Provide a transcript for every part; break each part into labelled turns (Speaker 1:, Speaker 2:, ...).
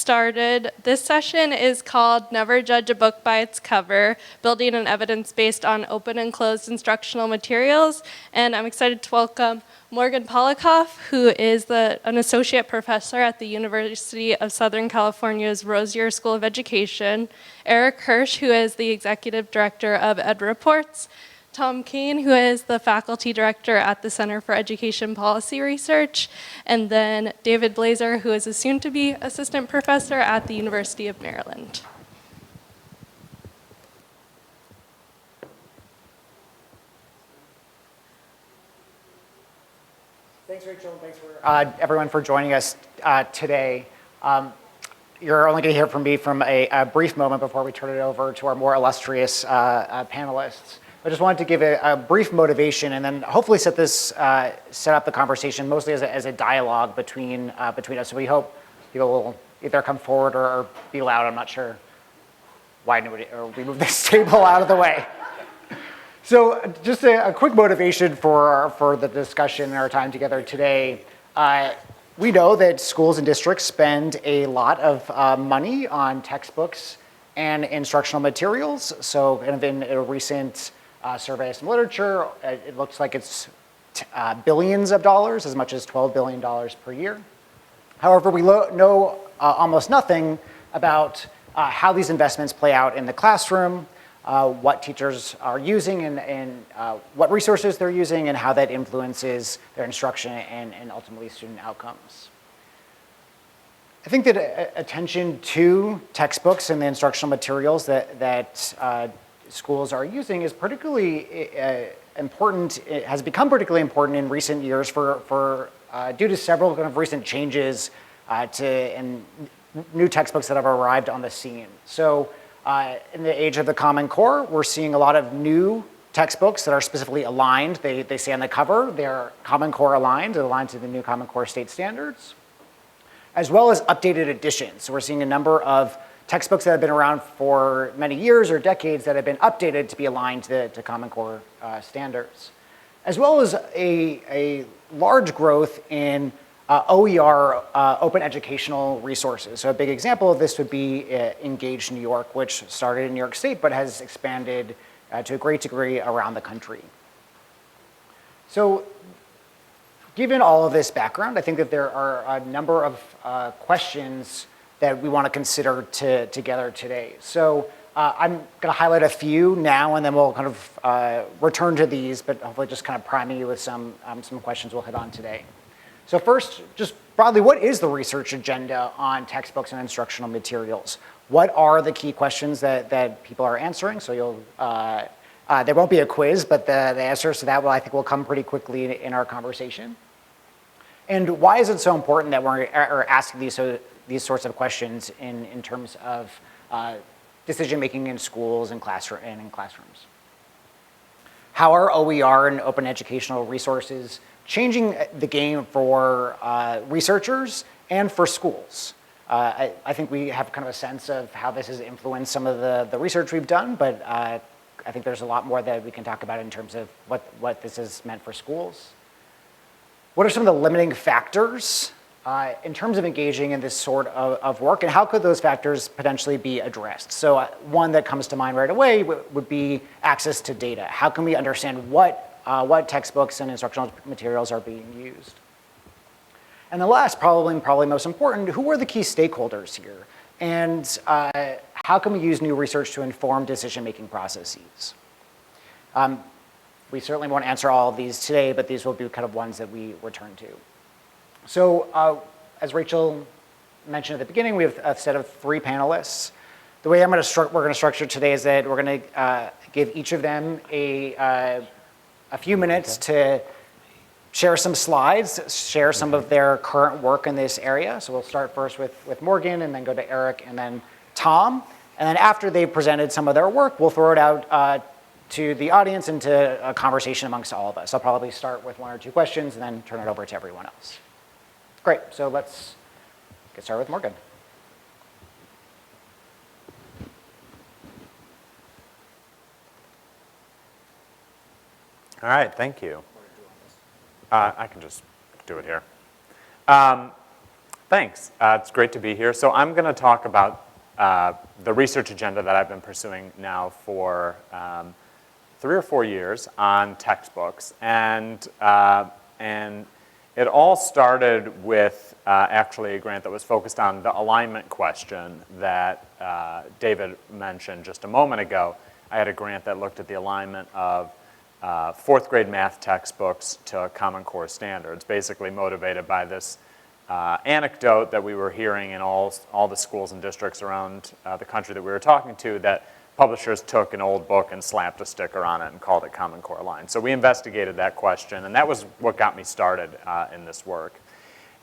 Speaker 1: started. This session is called Never Judge a Book by Its Cover, Building an Evidence Based on Open and Closed Instructional Materials. And I'm excited to welcome Morgan Polikoff, who is an associate professor at the University of Southern California's Rosier School of Education, Eric Hirsh, who is the executive director of EdReports, Tom Kane, who is the faculty director at the Center for Education Policy Research, and then David Blazar, who is a soon-to-be assistant professor at the University of Maryland.
Speaker 2: Thanks, Rachel. Thanks for everyone for joining us today. You're only going to hear from me from a brief moment before we turn it over to our more illustrious panelists. I just wanted to give a brief motivation and then hopefully set up the conversation mostly as a dialogue between us. So we hope people will either come forward or be loud. I'm not sure why we move this table out of the way. So just a quick motivation for the discussion and our time together today. We know that schools and districts spend a lot of money on textbooks and instructional materials. So kind of in a recent survey of some literature, it looks like it's billions of dollars, as much as $12 billion per year. However, we know almost nothing about how these investments play out in the classroom, what teachers are using and what resources they're using and how that influences their instruction and ultimately student outcomes. I think that attention to textbooks and the instructional materials that schools are using is particularly important. It has become particularly important in recent years due to several kind of recent changes and new textbooks that have arrived on the scene. So in the age of the Common Core, we're seeing a lot of new textbooks that are specifically aligned. They say on the cover, they're Common Core aligned to the new Common Core state standards, as well as updated editions. So we're seeing a number of textbooks that have been around for many years or decades that have been updated to be aligned to Common Core standards, as well as a large growth in OER, open educational resources. So a big example of this would be Engage New York, which started in New York State but has expanded to a great degree around the country. So given all of this background, I think that there are a number of questions that we want to consider together today. So I'm going to highlight a few now, and then we'll kind of return to these, but hopefully just kind of priming you with some questions we'll hit on today. So first, just broadly, what is the research agenda on textbooks and instructional materials? What are the key questions that people are answering? So there won't be a quiz, but the answers to that I think will come pretty quickly in our conversation. And why is it so important that we're asking these sorts of questions in terms of decision-making in schools and in classrooms? How are OER and open educational resources changing the game for researchers and for schools? I think we have kind of a sense of how this has influenced some of the research we've done, but I think there's a lot more that we can talk about in terms of what this has meant for schools. What are some of the limiting factors in terms of engaging in this sort of work, and how could those factors potentially be addressed? So one that comes to mind right away would be access to data. How can we understand what textbooks and instructional materials are being used? And the last, probably most important, who are the key stakeholders here? And how can we use new research to inform decision-making processes? We certainly won't answer all of these today, but these will be kind of ones that we return to. So as Rachel mentioned at the beginning, we have a set of 3 panelists. The way we're going to structure today is that we're going to give each of them a few minutes to share some slides, share some of their current work in this area. So we'll start first with Morgan, and then go to Eric, and then Tom. And then after they've presented some of their work, we'll throw it out to the audience and to a conversation amongst all of us. I'll probably start with 1 or 2 questions and then turn it over to everyone else. Great, so let's get started with Morgan.
Speaker 3: All right, thank you. I can just do it here. Thanks. It's great to be here. So I'm going to talk about the research agenda that I've been pursuing now for 3 or 4 years on textbooks. And it all started with actually a grant that was focused on the alignment question that David mentioned just a moment ago. I had a grant that looked at the alignment of 4th grade math textbooks to Common Core standards, basically motivated by this anecdote that we were hearing in all the schools and districts around the country that we were talking to, that publishers took an old book and slapped a sticker on it and called it Common Core Aligned. So we investigated that question, and that was what got me started in this work.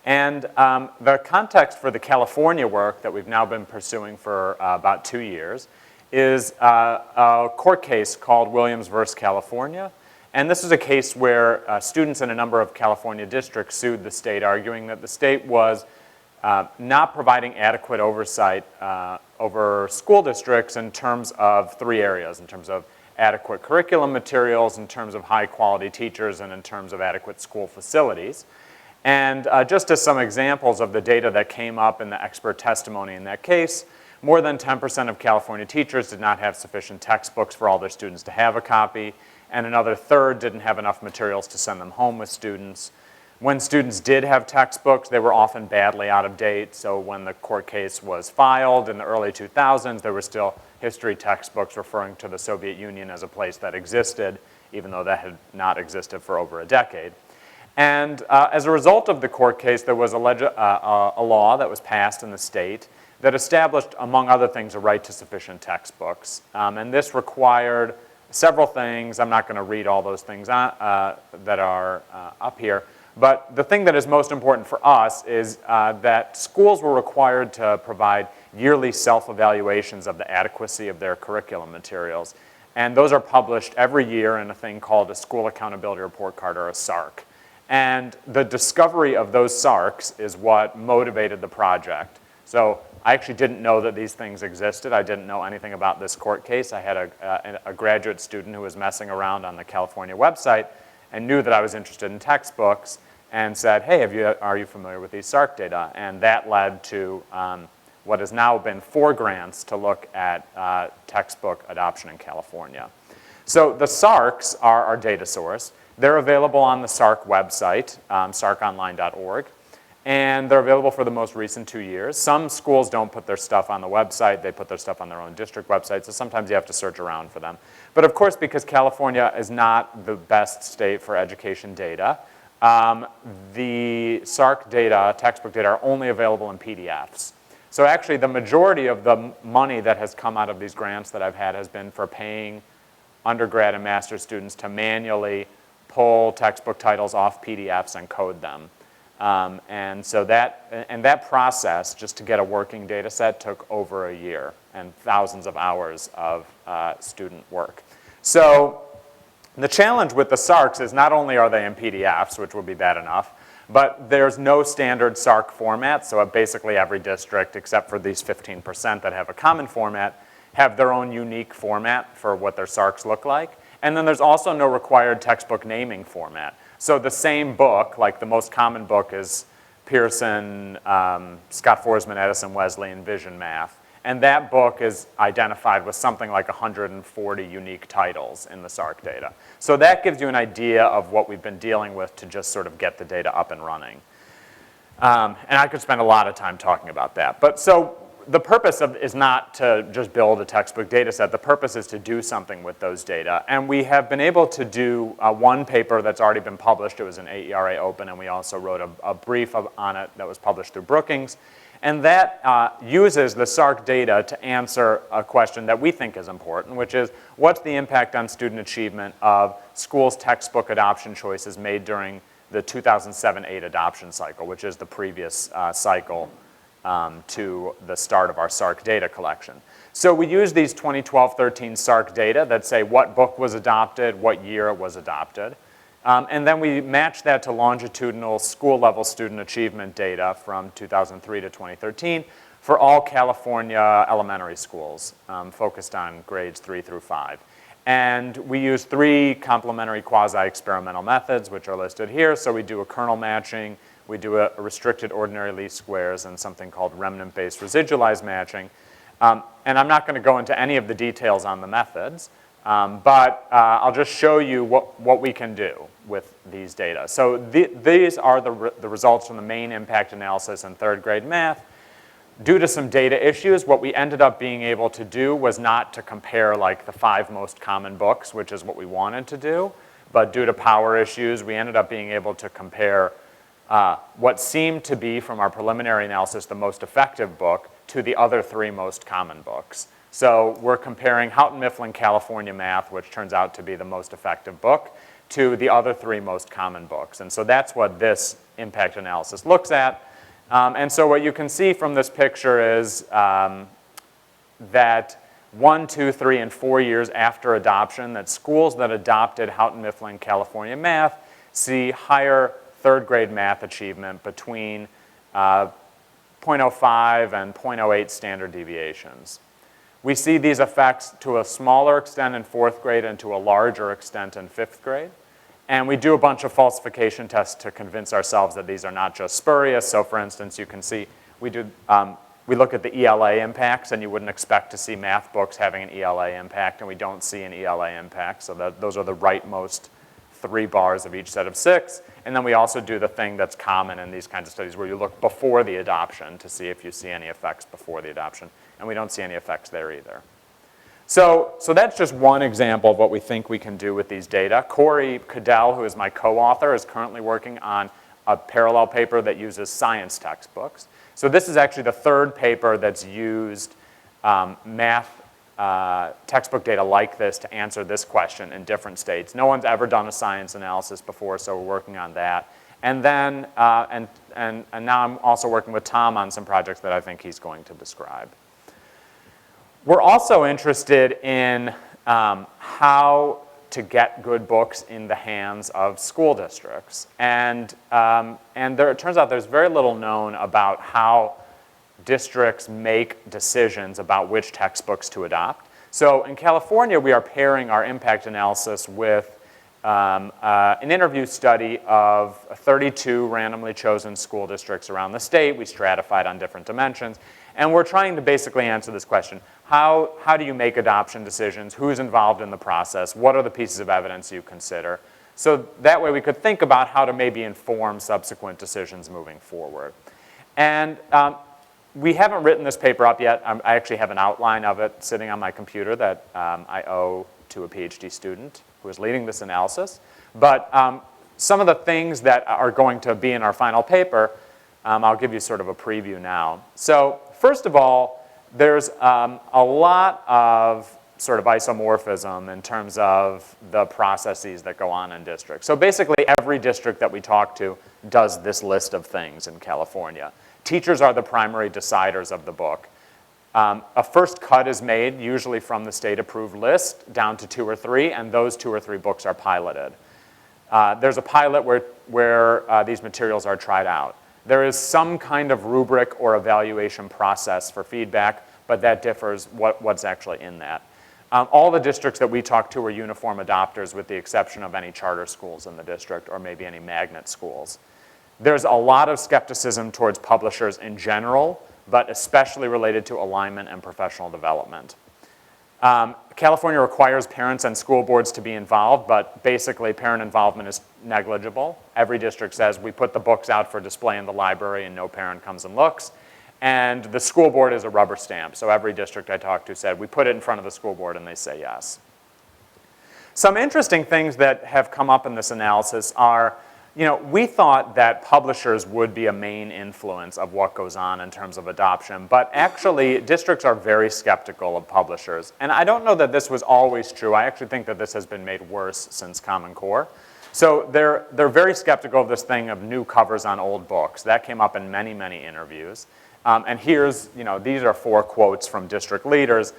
Speaker 3: And the context for the California work that we've now been pursuing for about 2 years is a court case called Williams versus California. And this is a case where students in a number of California districts sued the state, arguing that the state was not providing adequate oversight over school districts in terms of 3 areas, in terms of adequate curriculum materials, in terms of high quality teachers, and in terms of adequate school facilities. And just as some examples of the data that came up in the expert testimony in that case, more than 10% of California teachers did not have sufficient textbooks for all their students to have a copy, and another third didn't have enough materials to send them home with students. When students did have textbooks, they were often badly out of date. So when the court case was filed in the early 2000s, there were still history textbooks referring to the Soviet Union as a place that existed, even though that had not existed for over a decade. And as a result of the court case, there was a law that was passed in the state that established, among other things, a right to sufficient textbooks. And this required several things. I'm not going to read all those things that are up here. But the thing that is most important for us is that schools were required to provide yearly self-evaluations of the adequacy of their curriculum materials. And those are published every year in a thing called a School Accountability Report Card, or a SARC. And the discovery of those SARCs is what motivated the project. So I actually didn't know that these things existed. I didn't know anything about this court case. I had a graduate student who was messing around on the California website and knew that I was interested in textbooks and said, hey, are you familiar with these SARC data? And that led to what has now been 4 grants to look at textbook adoption in California. So the SARCs are our data source. They're available on the SARC website, sarconline.org. And they're available for the most recent 2 years. Some schools don't put their stuff on the website. They put their stuff on their own district website, so sometimes you have to search around for them. But of course, because California is not the best state for education data, the SARC data, textbook data, are only available in PDFs. So actually, the majority of the money that has come out of these grants that I've had has been for paying undergrad and master's students to manually pull textbook titles off PDFs and code them. And so that process, just to get a working data set, took over a year and thousands of hours of student work. So the challenge with the SARCs is not only are they in PDFs, which would be bad enough, but there's no standard SARC format. So basically every district, except for these 15% that have a common format, have their own unique format for what their SARCs look like. And then there's also no required textbook naming format. So the same book, like the most common book is Pearson, Scott Forsman, Edison, Wesleyan, Vision Math. And that book is identified with something like 140 unique titles in the SARC data. So that gives you an idea of what we've been dealing with to just sort of get the data up and running. And I could spend a lot of time talking about that. But so the purpose is not to just build a textbook data set. The purpose is to do something with those data. And we have been able to do one paper that's already been published. It was an AERA Open, and we also wrote a brief on it that was published through Brookings. And that uses the SARC data to answer a question that we think is important, which is, what's the impact on student achievement of schools' textbook adoption choices made during the 2007-8 adoption cycle, which is the previous cycle to the start of our SARC data collection. So we use these 2012-13 SARC data that say what book was adopted, what year it was adopted. And then we match that to longitudinal school-level student achievement data from 2003 to 2013 for all California elementary schools, focused on grades 3 through 5. And we use 3 complementary quasi-experimental methods, which are listed here. So we do a kernel matching, We do a restricted ordinary least squares and something called remnant-based residualized matching. And I'm not going to go into any of the details on the methods, but I'll just show you what we can do with these data. So these are the results from the main impact analysis in third grade math. Due to some data issues, what we ended up being able to do was not to compare like the 5 most common books, which is what we wanted to do, but due to power issues, we ended up being able to compare what seemed to be, from our preliminary analysis, the most effective book to the other 3 most common books. So we're comparing Houghton Mifflin California Math, which turns out to be the most effective book, to the other 3 most common books. And so that's what this impact analysis looks at. And so what you can see from this picture is that 1, 2, 3, and 4 years after adoption, that schools that adopted Houghton Mifflin California Math see higher third grade math achievement between 0.05 and 0.08 standard deviations. We see these effects to a smaller extent in 4th grade and to a larger extent in 5th grade. And we do a bunch of falsification tests to convince ourselves that these are not just spurious. So for instance, you can see we look at the ELA impacts, and you wouldn't expect to see math books having an ELA impact, and we don't see an ELA impact. So those are the rightmost 3 bars of each set of 6. And then we also do the thing that's common in these kinds of studies where you look before the adoption to see if you see any effects before the adoption. And we don't see any effects there either. So that's just one example of what we think we can do with these data. Corey Cadell, who is my co-author, is currently working on a parallel paper that uses science textbooks. So this is actually the 3rd paper that's used math textbook data like this to answer this question in different states. No one's ever done a science analysis before, so we're working on that. And then, and now I'm also working with Tom on some projects that I think he's going to describe. We're also interested in how to get good books in the hands of school districts. And it turns out there's very little known about how districts make decisions about which textbooks to adopt. So in California, we are pairing our impact analysis with an interview study of 32 randomly chosen school districts around the state. We stratified on different dimensions. And we're trying to basically answer this question. How do you make adoption decisions? Who's involved in the process? What are the pieces of evidence you consider? So that way we could think about how to maybe inform subsequent decisions moving forward. And we haven't written this paper up yet. I actually have an outline of it sitting on my computer that I owe to a PhD student who is leading this analysis. But some of the things that are going to be in our final paper, I'll give you sort of a preview now. So first of all, there's a lot of sort of isomorphism in terms of the processes that go on in districts. So basically, every district that we talk to does this list of things in California. Teachers are the primary deciders of the book. A first cut is made, usually from the state-approved list, down to 2 or 3, and those 2 or 3 books are piloted. There's a pilot where these materials are tried out. There is some kind of rubric or evaluation process for feedback, but that differs what's actually in that. All the districts that we talk to are uniform adopters with the exception of any charter schools in the district or maybe any magnet schools. There's a lot of skepticism towards publishers in general, but especially related to alignment and professional development. California requires parents and school boards to be involved, but basically parent involvement is negligible. Every district says we put the books out for display in the library and no parent comes and looks. And the school board is a rubber stamp. So every district I talked to said we put it in front of the school board and they say yes. Some interesting things that have come up in this analysis are, we thought that publishers would be a main influence of what goes on in terms of adoption, but actually districts are very skeptical of publishers. And I don't know that this was always true. I actually think that this has been made worse since Common Core. So they're very skeptical of this thing of new covers on old books. That came up in many, many interviews. And here's, these are 4 quotes from district leaders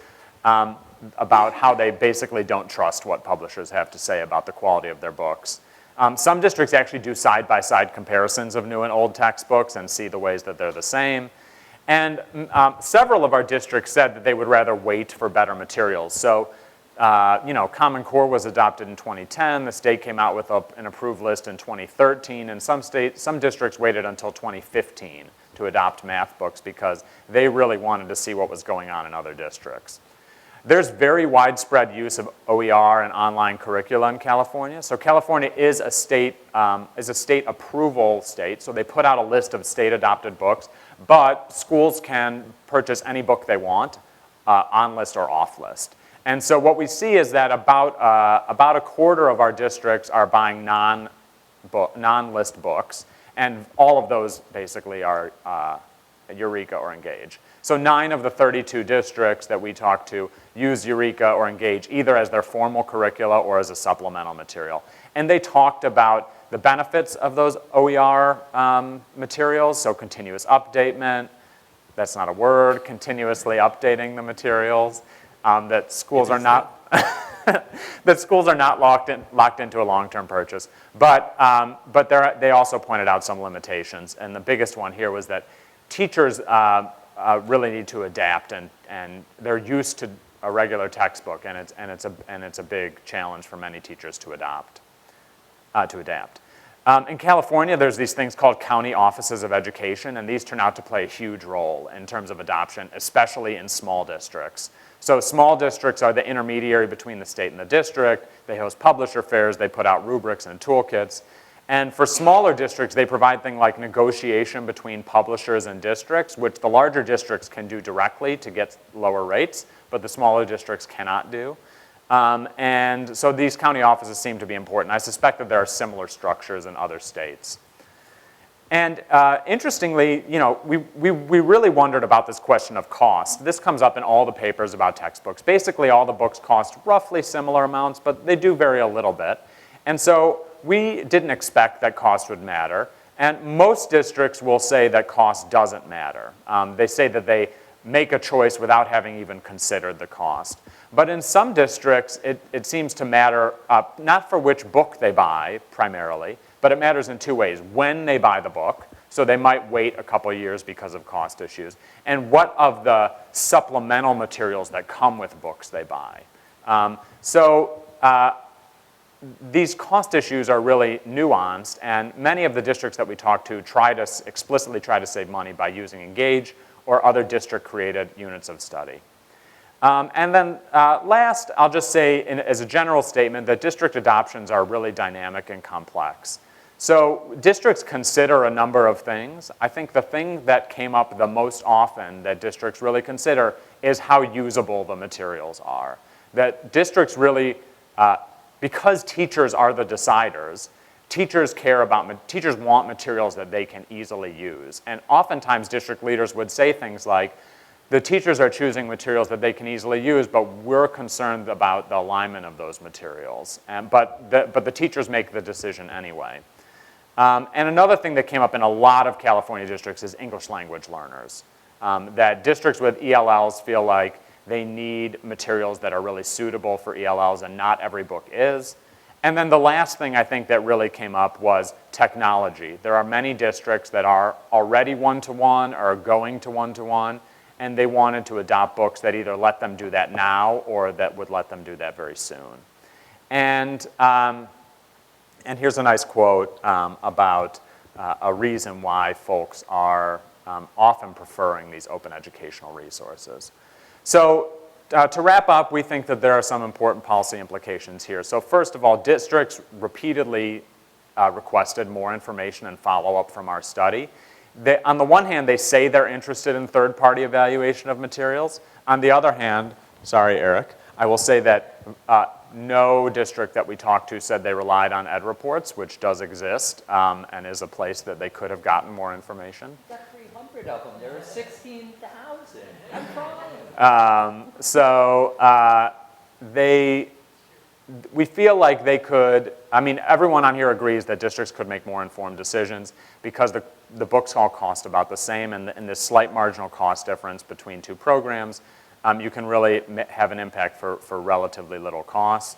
Speaker 3: about how they basically don't trust what publishers have to say about the quality of their books. Some districts actually do side-by-side comparisons of new and old textbooks and see the ways that they're the same. And several of our districts said that they would rather wait for better materials. So Common Core was adopted in 2010. The state came out with an approved list in 2013, and some districts waited until 2015 to adopt math books because they really wanted to see what was going on in other districts. There's very widespread use of OER and online curricula in California. So California is a state approval state, so they put out a list of state-adopted books, but schools can purchase any book they want, on list or off list. And so what we see is that about a quarter of our districts are buying non-list books, and all of those basically are Eureka or Engage. So 9 of the 32 districts that we talk to use Eureka or Engage either as their formal curricula or as a supplemental material. And they talked about the benefits of those OER materials, so continuous updatement, that's not a word, continuously updating the materials, that schools are not locked into a long-term purchase. But they also pointed out some limitations, and the biggest one here was that teachers really need to adapt, and they're used to a regular textbook, and it's a big challenge for many teachers to adapt. In California, there's these things called county offices of education, and these turn out to play a huge role in terms of adoption, especially in small districts. So small districts are the intermediary between the state and the district. They host publisher fairs, they put out rubrics and toolkits. And for smaller districts, they provide things like negotiation between publishers and districts, which the larger districts can do directly to get lower rates, but the smaller districts cannot do. And so these county offices seem to be important. I suspect that there are similar structures in other states. And interestingly, we really wondered about this question of cost. This comes up in all the papers about textbooks. Basically, all the books cost roughly similar amounts, but they do vary a little bit. And so we didn't expect that cost would matter. And most districts will say that cost doesn't matter. They say that they make a choice without having even considered the cost. But in some districts, it seems to matter not for which book they buy primarily, but it matters in 2 ways. When they buy the book, so they might wait a couple years because of cost issues, and what of the supplemental materials that come with books they buy. These cost issues are really nuanced, and many of the districts that we talk to explicitly try to save money by using Engage or other district-created units of study. And then last, I'll just say as a general statement that district adoptions are really dynamic and complex. So districts consider a number of things. I think the thing that came up the most often that districts really consider is how usable the materials are. That districts really, because teachers are the deciders, teachers want materials that they can easily use. And oftentimes district leaders would say things like, the teachers are choosing materials that they can easily use, but we're concerned about the alignment of those materials. But the teachers make the decision anyway. And another thing that came up in a lot of California districts is English language learners. That districts with ELLs feel like they need materials that are really suitable for ELLs, and not every book is. And then the last thing I think that really came up was technology. There are many districts that are already one-to-one or going to one-to-one, and they wanted to adopt books that either let them do that now or that would let them do that very soon. And here's a nice quote about a reason why folks are often preferring these open educational resources. So to wrap up, we think that there are some important policy implications here. So first of all, districts repeatedly requested more information and follow-up from our study. On the one hand, they say they're interested in third-party evaluation of materials. On the other hand, sorry, Eric, I will say that no district that we talked to said they relied on EdReports, which does exist and is a place that they could have gotten more information.
Speaker 4: Got 300 of them. There are 16,000. I'm fine.
Speaker 3: We feel like they could, everyone on here agrees that districts could make more informed decisions because the books all cost about the same, and this slight marginal cost difference between 2 programs, you can really have an impact for relatively little cost.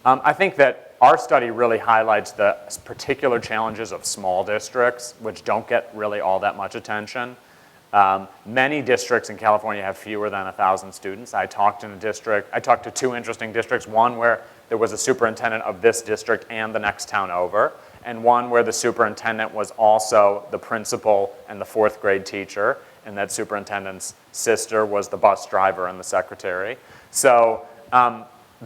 Speaker 3: I think that our study really highlights the particular challenges of small districts, which don't get really all that much attention. Many districts in California have fewer than 1,000 students. I talked to two interesting districts, one where there was a superintendent of this district and the next town over, and one where the superintendent was also the principal and the 4th grade teacher, and that superintendent's sister was the bus driver and the secretary. So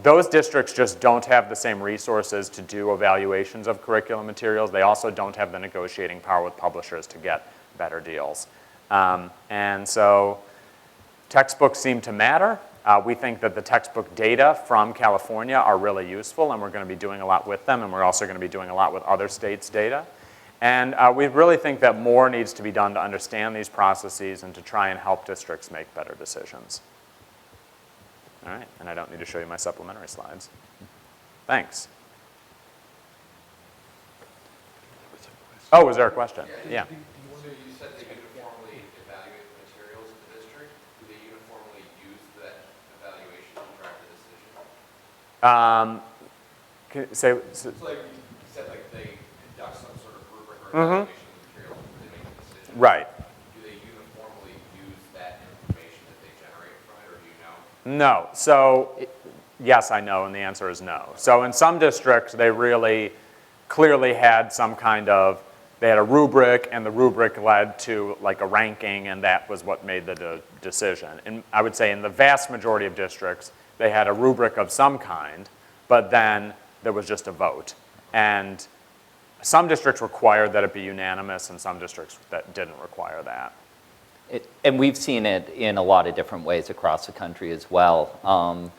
Speaker 3: those districts just don't have the same resources to do evaluations of curriculum materials. They also don't have the negotiating power with publishers to get better deals. And so textbooks seem to matter. We think that the textbook data from California are really useful, and we're going to be doing a lot with them, and we're also going to be doing a lot with other states' data. And we really think that more needs to be done to understand these processes and to try and help districts make better decisions. All right, and I don't need to show you my supplementary slides. Thanks. Oh, was there a question? Yeah.
Speaker 5: So you said they uniformly evaluate the materials in the district. Do they uniformly use that evaluation to drive the decision?
Speaker 3: So
Speaker 5: like you said, like they conduct some sort of rubric or evaluation of the materials before they make a decision.
Speaker 3: right.
Speaker 5: Do they uniformly use that information that they generate from it, or do you know?
Speaker 3: No. So yes, I know, and the answer is no. So in some districts, they really clearly had some kind of, they had a rubric, and the rubric led to like a ranking, and that was what made the decision. And I would say in the vast majority of districts, they had a rubric of some kind, but then there was just a vote. And some districts required that it be unanimous, and some districts that didn't require that.
Speaker 4: And we've seen it in a lot of different ways across the country as well.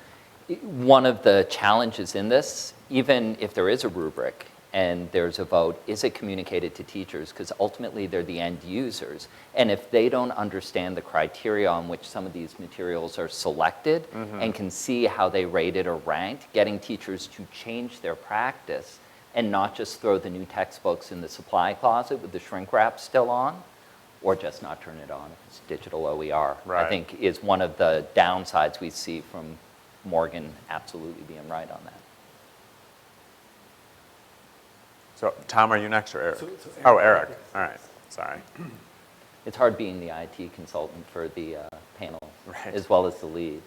Speaker 4: One of the challenges in this, even if there is a rubric and there's a vote, is it communicated to teachers? Because ultimately they're the end users. And if they don't understand the criteria on which some of these materials are selected and can see how they rated or ranked, getting teachers to change their practice and not just throw the new textbooks in the supply closet with the shrink wrap still on, or just not turn it on if it's digital OER,
Speaker 3: Right.
Speaker 4: I think is one of the downsides we see from Morgan absolutely being right on that.
Speaker 3: So Tom, are you next, or Eric?
Speaker 6: Eric.
Speaker 3: Oh, Eric. All right. Sorry.
Speaker 4: It's hard being the IT consultant for the panel,
Speaker 3: Right.
Speaker 4: as well as the lead.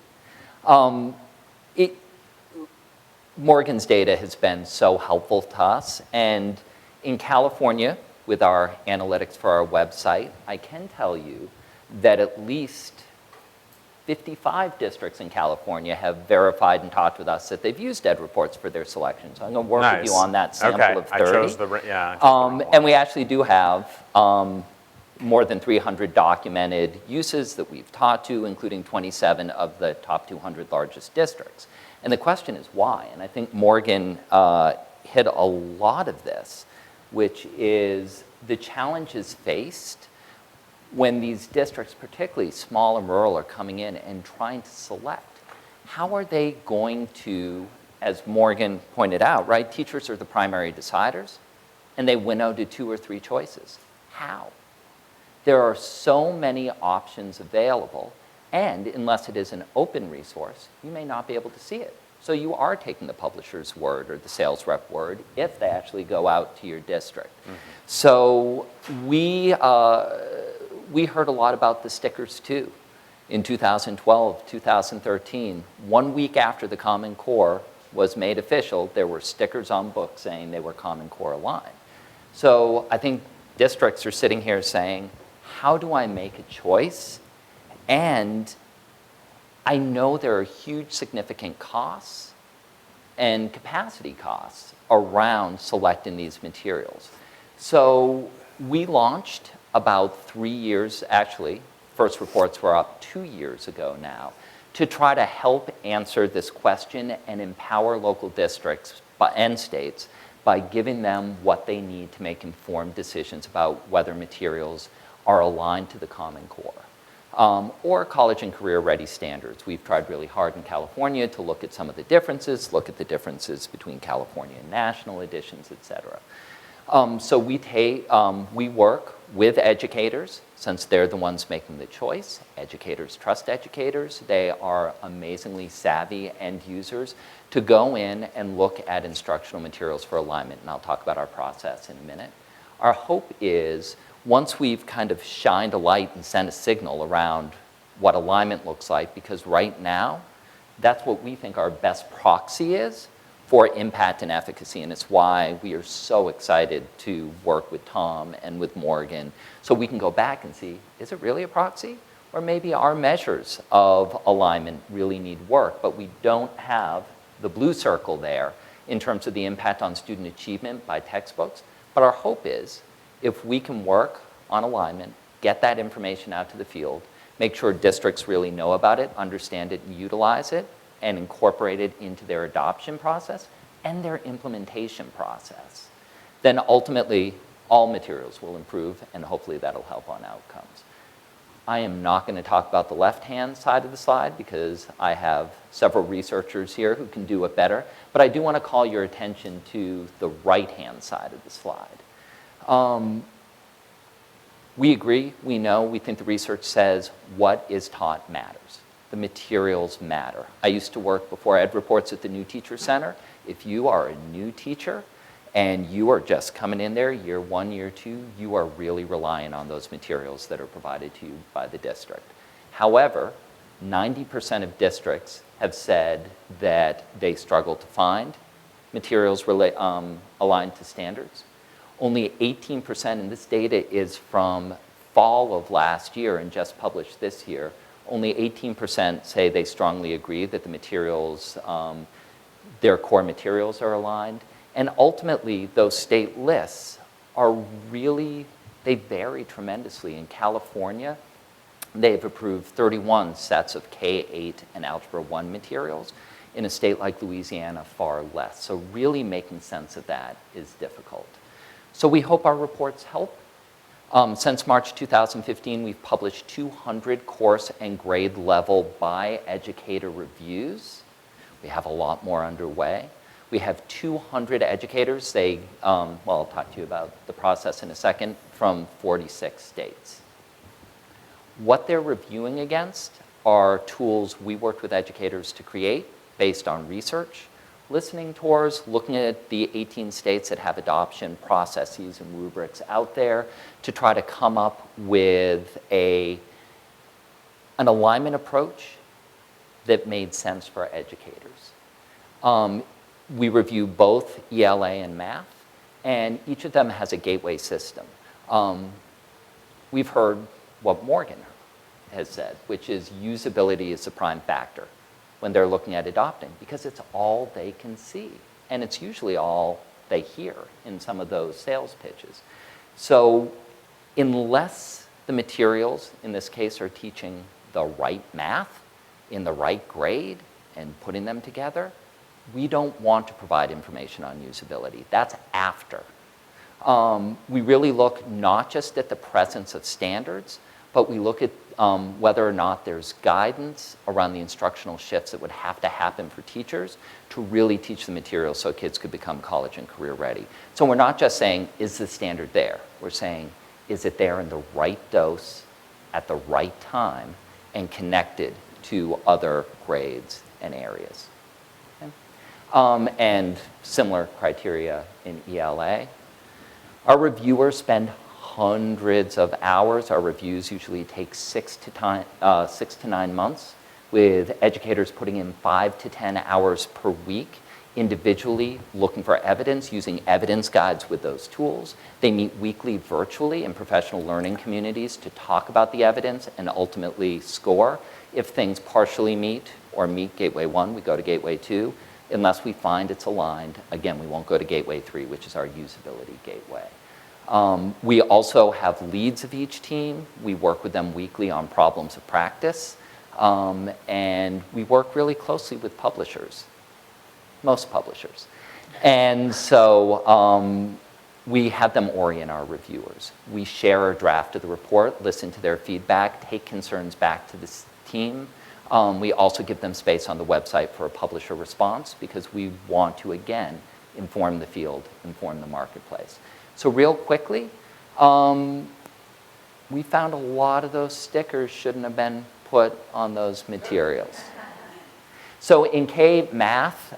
Speaker 4: Morgan's data has been so helpful to us, and in California, with our analytics for our website, I can tell you that at least 55 districts in California have verified and talked with us that they've used EdReports for their selections. So I'm going to work with you on that sample
Speaker 3: okay.
Speaker 4: of 30.
Speaker 3: I chose the, yeah. I chose the wrong
Speaker 4: And
Speaker 3: one.
Speaker 4: we actually do have more than 300 documented uses that we've taught to, including 27 of the top 200 largest districts. And the question is why? And I think Morgan hit a lot of this, which is the challenges faced when these districts, particularly small and rural, are coming in and trying to select. How are they going to, as Morgan pointed out, right, teachers are the primary deciders, and they winnow to 2 or 3 choices. How? There are so many options available, and unless it is an open resource, you may not be able to see it. So you are taking the publisher's word or the sales rep word if they actually go out to your district. So we heard a lot about the stickers too. In 2012, 2013, 1 week after the Common Core was made official, there were stickers on books saying they were Common Core aligned. So I think districts are sitting here saying, how do I make a choice? And I know there are huge significant costs and capacity costs around selecting these materials. So we launched about 3 years, actually, first reports were up 2 years ago now, to try to help answer this question and empower local districts and states by giving them what they need to make informed decisions about whether materials are aligned to the Common Core. Or college and career ready standards. We've tried really hard in California to look at some of the differences, look at the differences between California and national editions, et cetera. So we work with educators, since they're the ones making the choice. Educators trust educators. They are amazingly savvy end users to go in and look at instructional materials for alignment, and I'll talk about our process in a minute. Our hope is once we've kind of shined a light and sent a signal around what alignment looks like, because right now, that's what we think our best proxy is for impact and efficacy, and it's why we are so excited to work with Tom and with Morgan, so we can go back and see, is it really a proxy? Or maybe our measures of alignment really need work, but we don't have the blue circle there in terms of the impact on student achievement by textbooks. But our hope is, if we can work on alignment, get that information out to the field, make sure districts really know about it, understand it, and utilize it, and incorporate it into their adoption process and their implementation process, then ultimately all materials will improve, and hopefully that'll help on outcomes. I am not going to talk about the left-hand side of the slide because I have several researchers here who can do it better, but I do want to call your attention to the right-hand side of the slide. We agree, we know, we think the research says what is taught matters. The materials matter. I used to work before EdReports at the New Teacher Center. If you are a new teacher and you are just coming in there year 1, year 2, you are really relying on those materials that are provided to you by the district. However, 90% of districts have said that they struggle to find materials aligned to standards. Only 18%, and this data is from fall of last year and just published this year, only 18% say they strongly agree that the materials, their core materials are aligned. And ultimately, those state lists are really, they vary tremendously. In California, they've approved 31 sets of K-8 and Algebra 1 materials. In a state like Louisiana, far less. So really making sense of that is difficult. So we hope our reports help. Since March 2015, we've published 200 course and grade level by educator reviews. We have a lot more underway. We have 200 educators, well, I'll talk to you about the process in a second, from 46 states. What they're reviewing against are tools we worked with educators to create based on research, listening tours, looking at the 18 states that have adoption processes and rubrics out there to try to come up with an alignment approach that made sense for educators. We review both ELA and math, and each of them has a gateway system. We've heard what Morgan has said, which is usability is the prime factor when they're looking at adopting, because it's all they can see, and it's usually all they hear in some of those sales pitches. So unless the materials, in this case, are teaching the right math in the right grade and putting them together, we don't want to provide information on usability. That's after. We really look not just at the presence of standards, but we look at whether or not there's guidance around the instructional shifts that would have to happen for teachers to really teach the material so kids could become college and career ready. So we're not just saying, is the standard there? We're saying, is it there in the right dose at the right time and connected to other grades and areas? And similar criteria in ELA. Our reviewers spend hundreds of hours. Our reviews usually take 6 to 9 months, with educators putting in 5 to 10 hours per week individually looking for evidence, using evidence guides with those tools. They meet weekly virtually in professional learning communities to talk about the evidence and ultimately score. If things partially meet or meet Gateway 1, we go to Gateway 2. Unless we find it's aligned, again, we won't go to Gateway 3, which is our usability gateway. We also have leads of each team. We work with them weekly on problems of practice. And we work really closely with publishers, most publishers. And so we have them orient our reviewers. We share a draft of the report, listen to their feedback, take concerns back to the team. We also give them space on the website for a publisher response because we want to, again, inform the field, inform the marketplace. So real quickly, we found a lot of those stickers shouldn't have been put on those materials. So in K Math,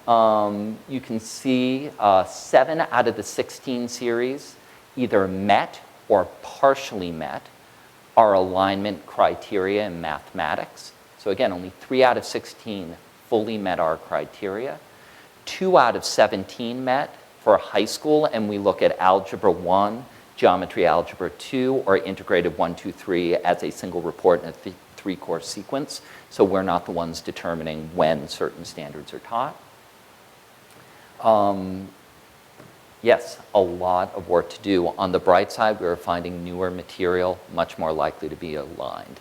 Speaker 4: you can see 7 out of the 16 series either met or partially met our alignment criteria in mathematics. So again, only 3 out of 16 fully met our criteria. 2 out of 17 met for high school, and we look at Algebra 1, Geometry Algebra 2, or Integrated 1, 2, 3 as a single report in a 3-course sequence. So we're not the ones determining when certain standards are taught. Yes, a lot of work to do. On the bright side, we are finding newer material much more likely to be aligned.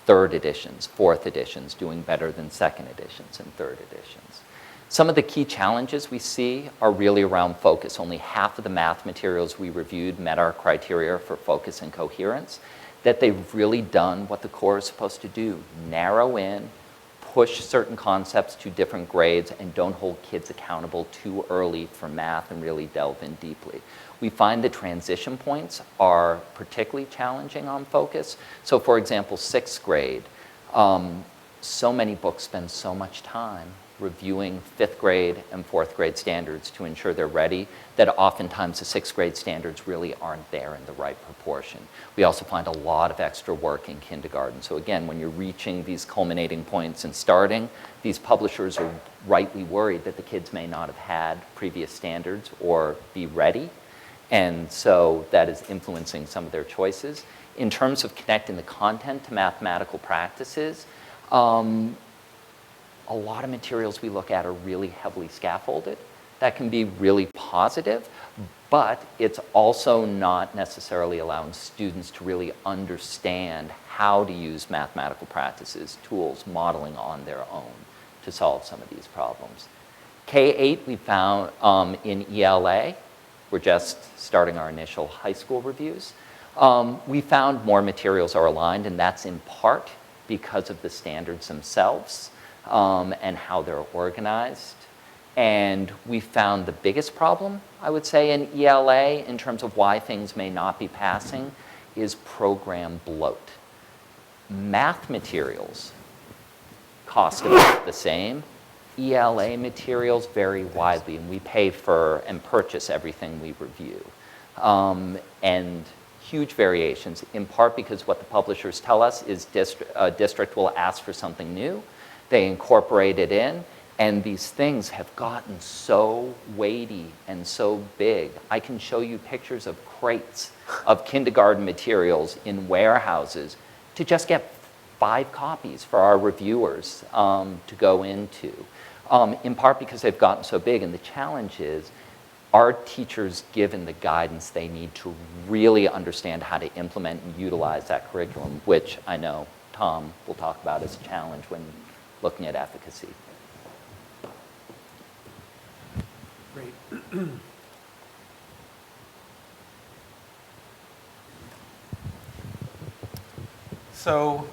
Speaker 4: 3rd editions, 4th editions, doing better than 2nd editions and 3rd editions. Some of the key challenges we see are really around focus. Only half of the math materials we reviewed met our criteria for focus and coherence. That they've really done what the core is supposed to do, narrow in, push certain concepts to different grades, and don't hold kids accountable too early for math and really delve in deeply. We find the transition points are particularly challenging on focus. So for example, 6th grade, so many books spend so much time reviewing 5th grade and 4th grade standards to ensure they're ready, that oftentimes the 6th grade standards really aren't there in the right proportion. We also find a lot of extra work in kindergarten. So again, when you're reaching these culminating points and starting, these publishers are rightly worried that the kids may not have had previous standards or be ready. And so that is influencing some of their choices. In terms of connecting the content to mathematical practices, a lot of materials we look at are really heavily scaffolded. That can be really positive, but it's also not necessarily allowing students to really understand how to use mathematical practices, tools, modeling on their own to solve some of these problems. K-8 we found in ELA, we're just starting our initial high school reviews. We found more materials are aligned, and that's in part because of the standards themselves. And how they're organized. And we found the biggest problem, I would say, in ELA in terms of why things may not be passing is program bloat. Math materials cost about the same. ELA materials vary widely, and we pay for and purchase everything we review. And huge variations, in part because what the publishers tell us is a district will ask for something new. They incorporate it in, and these things have gotten so weighty and so big. I can show you pictures of crates of kindergarten materials in warehouses to just get 5 copies for our reviewers to go into, in part because they've gotten so big. And the challenge is, are teachers given the guidance they need to really understand how to implement and utilize that curriculum, which I know Tom will talk about as a challenge when looking at efficacy.
Speaker 6: Great. So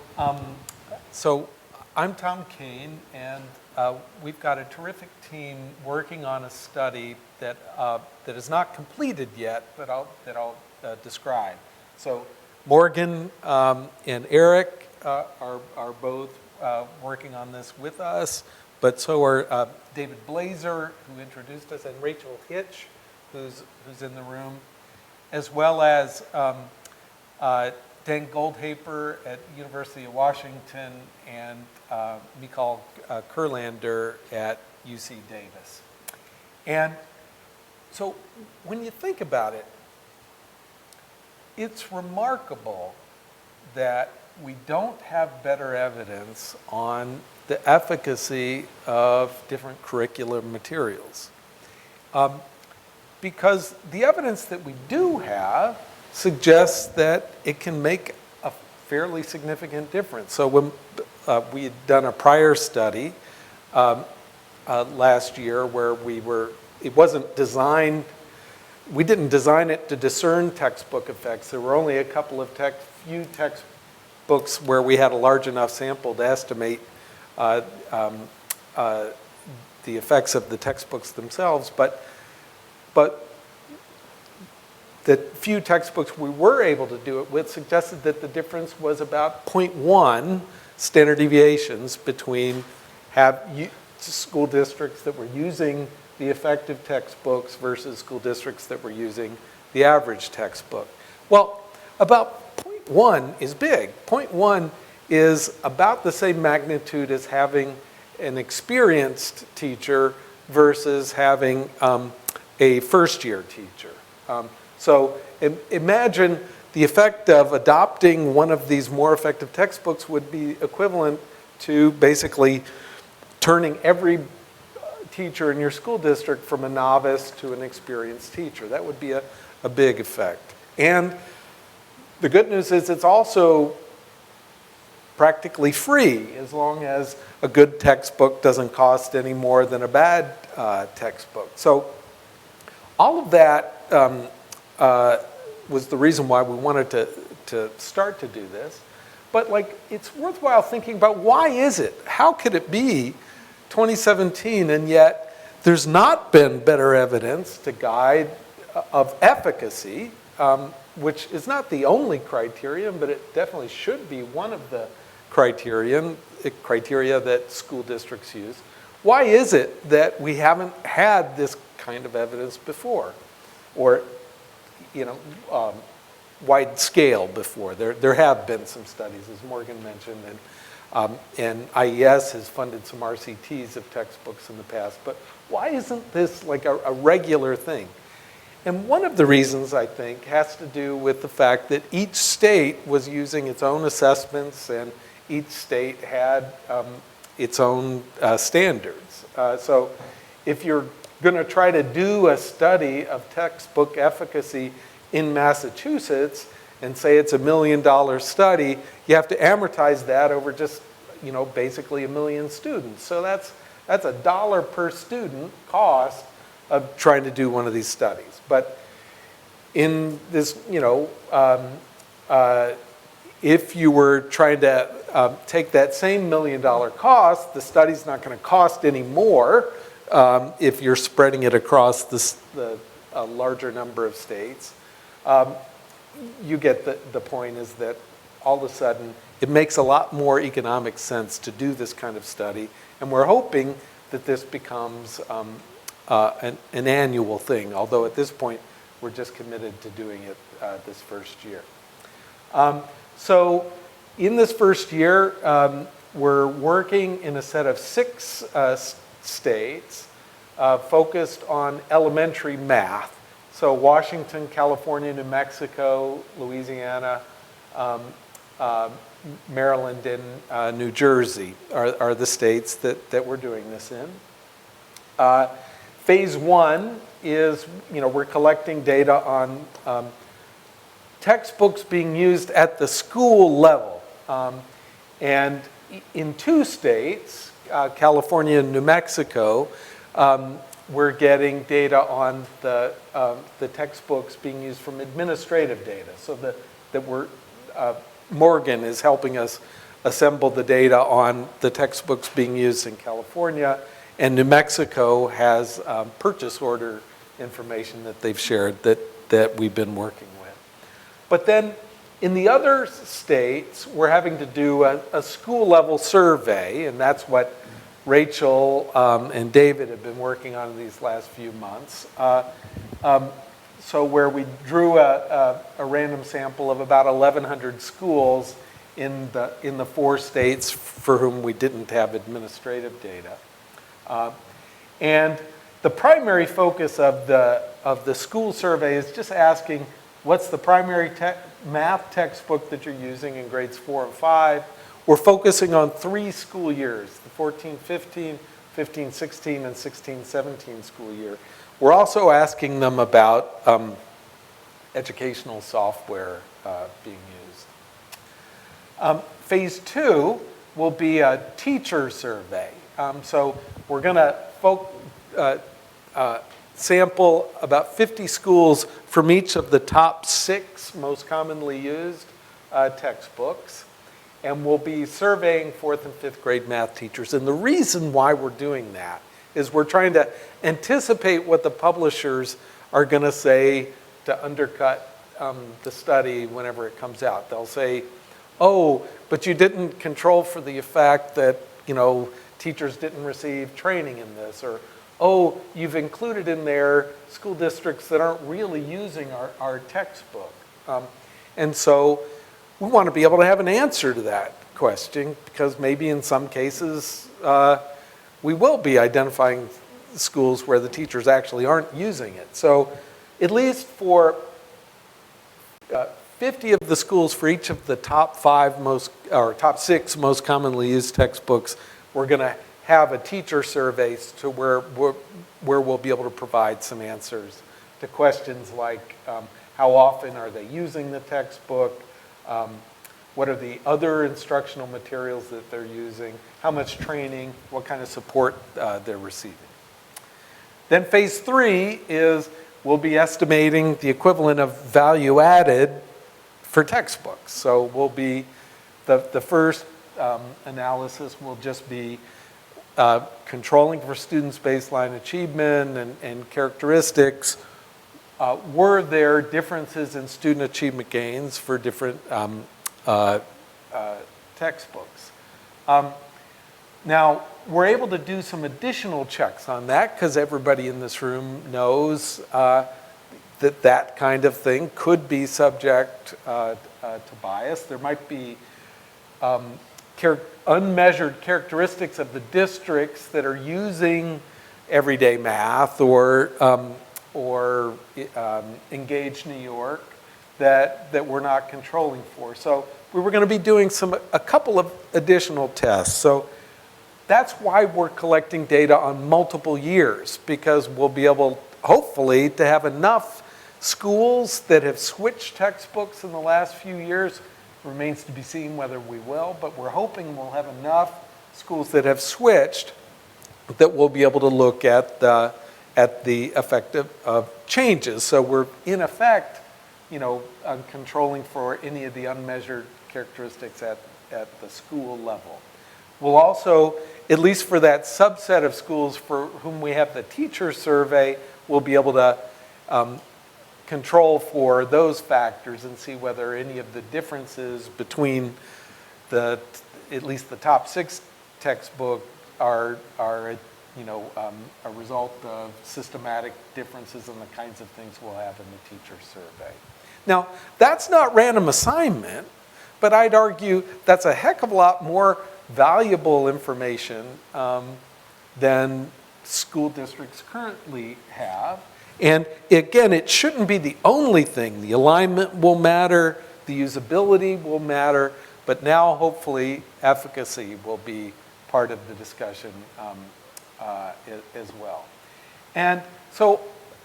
Speaker 6: I'm Tom Kane, and we've got a terrific team working on a study that is not completed yet, but I'll describe. So Morgan and Eric are both working on this with us, but so are David Blazar, who introduced us, and Rachel Hirsh, who's in the room, as well as Dan Goldhaper at University of Washington and Mikhail Kurlander at UC Davis. And so when you think about it, it's remarkable that we don't have better evidence on the efficacy of different curriculum materials. Because the evidence that we do have suggests that it can make a fairly significant difference. So when we had done a prior study last year where it wasn't designed, we didn't design it to discern textbook effects. There were only a couple of few textbooks where we had a large enough sample to estimate the effects of the textbooks themselves, but the few textbooks we were able to do it with suggested that the difference was about 0.1 standard deviations between school districts that were using the effective textbooks versus school districts that were using the average textbook. Well, About 0.1 is big. 0.1 is about the same magnitude as having an experienced teacher versus having a first-year teacher. So imagine the effect of adopting one of these more effective textbooks would be equivalent to basically turning every teacher in your school district from a novice to an experienced teacher. That would be a big effect. And the good news is it's also practically free as long as a good textbook doesn't cost any more than a bad textbook. So all of that was the reason why we wanted to start to do this. But it's worthwhile thinking about why is it? How could it be 2017 and yet there's not been better evidence to guide of efficacy, which is not the only criterion, but it definitely should be one of the criteria that school districts use. Why is it that we haven't had this kind of evidence before, or wide scale before? There have been some studies, as Morgan mentioned, and IES has funded some RCTs of textbooks in the past. But why isn't this like a regular thing? And one of the reasons, I think, has to do with the fact that each state was using its own assessments and each state had its own standards. So if you're going to try to do a study of textbook efficacy in Massachusetts and say it's $1 million study, you have to amortize that over just, basically 1 million students. So that's $1 per student cost of trying to do one of these studies. But in this, if you were trying to take that same $1 million cost, the study's not going to cost any more if you're spreading it across the larger number of states. You get the point is that all of a sudden it makes a lot more economic sense to do this kind of study, and we're hoping that this becomes an annual thing, although at this point we're just committed to doing it this first year. So in this first year, we're working in a set of 6 states focused on elementary math. So Washington, California, New Mexico, Louisiana, Maryland, and New Jersey are the states that we're doing this in. Phase 1 is, we're collecting data on textbooks being used at the school level. And in 2 states, California and New Mexico, we're getting data on the textbooks being used from administrative data. So Morgan is helping us assemble the data on the textbooks being used in California, and New Mexico has purchase order information that they've shared that we've been working with. But then in the other states, we're having to do a school level survey, and that's what Rachel and David have been working on these last few months. So where we drew a random sample of about 1,100 schools in the 4 states for whom we didn't have administrative data. And the primary focus of the school survey is just asking, what's the primary math textbook that you're using in grades 4 and 5? We're focusing on 3 school years, the 14-15, 15-16, and 16-17 school year. We're also asking them about educational software being used. Phase 2 will be a teacher survey. So we're going to sample about 50 schools from each of the top 6 most commonly used textbooks. And we'll be surveying 4th and 5th grade math teachers. And the reason why we're doing that is we're trying to anticipate what the publishers are going to say to undercut the study whenever it comes out. They'll say, oh, but you didn't control for the fact that, teachers didn't receive training in this, or, oh, you've included in there school districts that aren't really using our textbook. And so we want to be able to have an answer to that question, because maybe in some cases we will be identifying schools where the teachers actually aren't using it. So at least for 50 of the schools for each of the top 6 most commonly used textbooks, we're going to have a teacher survey to where we'll be able to provide some answers to questions like how often are they using the textbook, what are the other instructional materials that they're using, how much training, what kind of support they're receiving. Then phase 3 is we'll be estimating the equivalent of value added for textbooks. So we'll be, the first analysis will just be controlling for students' baseline achievement and characteristics. Were there differences in student achievement gains for different textbooks? Now, we're able to do some additional checks on that because everybody in this room knows that kind of thing could be subject to bias. There might be unmeasured characteristics of the districts that are using everyday math or Engage New York that we're not controlling for. So we were going to be doing a couple of additional tests. So that's why we're collecting data on multiple years, because we'll be able, hopefully, to have enough schools that have switched textbooks in the last few years. Remains to be seen whether we will, but we're hoping we'll have enough schools that have switched that we'll be able to look at the effect of changes. So we're, in effect, controlling for any of the unmeasured characteristics at the school level. We'll also, at least for that subset of schools for whom we have the teacher survey, we'll be able to control for those factors and see whether any of the differences between at least the top 6 textbook are a result of systematic differences in the kinds of things we'll have in the teacher survey. Now, that's not random assignment, but I'd argue that's a heck of a lot more valuable information than school districts currently have. And again, it shouldn't be the only thing. The alignment will matter, the usability will matter, but now hopefully efficacy will be part of the discussion as well. And so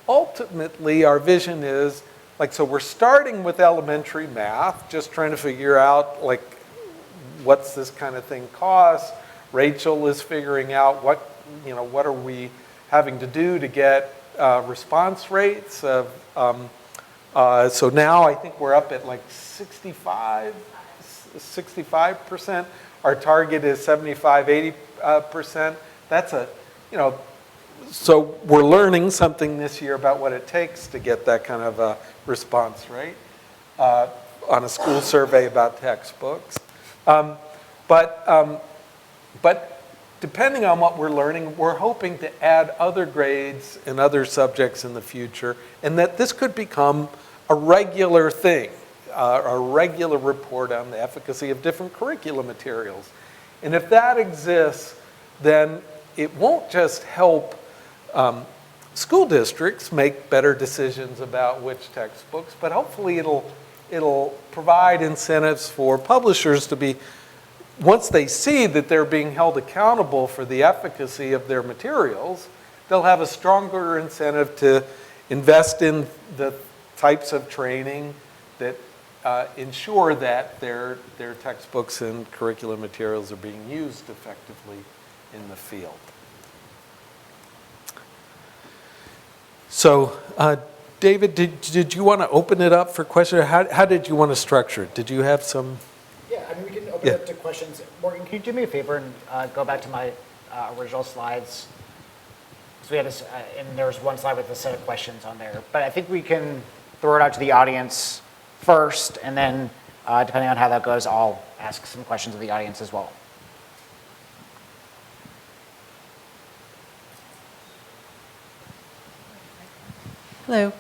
Speaker 6: ultimately our vision is, so we're starting with elementary math, just trying to figure out what's this kind of thing cost. Rachel is figuring out what are we having to do to get response rates of, so now I think we're up at 65%. Our target is 75-80%. That's so we're learning something this year about what it takes to get that kind of a response rate on a school survey about textbooks. But depending on what we're learning, we're hoping to add other grades and other subjects in the future, and that this could become a regular thing, a regular report on the efficacy of different curriculum materials. And if that exists, then it won't just help school districts make better decisions about which textbooks, but hopefully it'll provide incentives for publishers to be, once they see that they're being held accountable for the efficacy of their materials, they'll have a stronger incentive to invest in the types of training that ensure that their textbooks and curriculum materials are being used effectively in the field. So, David, did you want to open it up for questions? How did you want to structure it? Did you have some?
Speaker 2: Yeah, we can open it up to questions. Morgan, can you do me a favor and go back to my original slides? So we had this, and there was one slide with a set of questions on there. But I think we can throw it out to the audience first, and then depending on how that goes, I'll ask some questions of the audience as well.
Speaker 7: Hello.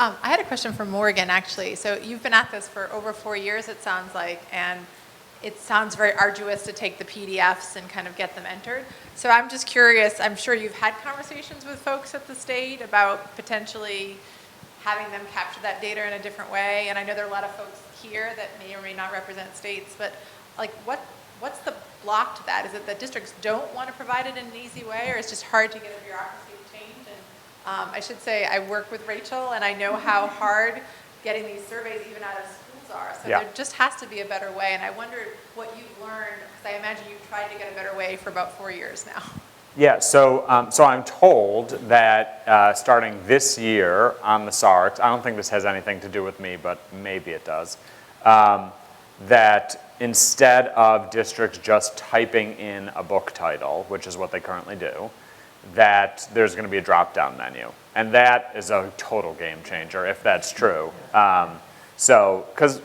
Speaker 7: I had a question for Morgan, actually. So you've been at this for over 4 years, it sounds like, and it sounds very arduous to take the PDFs and kind of get them entered. So I'm just curious, I'm sure you've had conversations with folks at the state about potentially having them capture that data in a different way. And I know there are a lot of folks here that may or may not represent states, but like what's the block to that? Is it that districts don't want to provide it in an easy way, or it's just hard to get a bureaucracy to change? And I should say I work with Rachel, and I know how hard getting these surveys even out of schools are. So there just has to be a better way. And I wonder what you've learned, because I imagine you've tried to get a better way for about 4 years now.
Speaker 3: Yeah, so I'm told that starting this year on the SARCs, I don't think this has anything to do with me, but maybe it does, that instead of districts just typing in a book title, which is what they currently do, that there's going to be a drop-down menu. And that is a total game changer, if that's true. So, because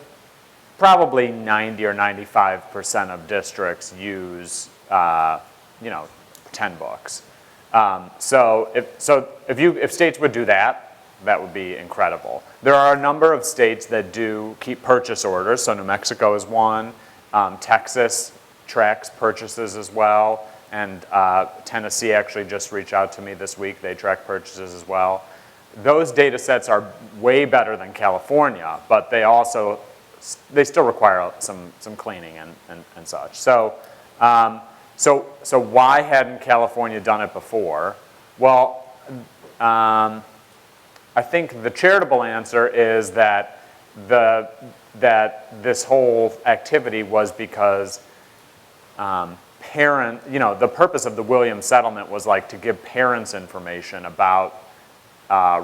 Speaker 3: probably 90 or 95% of districts use, 10 books. So if states would do that, that would be incredible. There are a number of states that do keep purchase orders. So New Mexico is one. Texas tracks purchases as well. And Tennessee actually just reached out to me this week. They track purchases as well. Those data sets are way better than California, but they still require some cleaning and such. So why hadn't California done it before? Well, I think the charitable answer is that this whole activity was because the purpose of the Williams settlement was like to give parents information about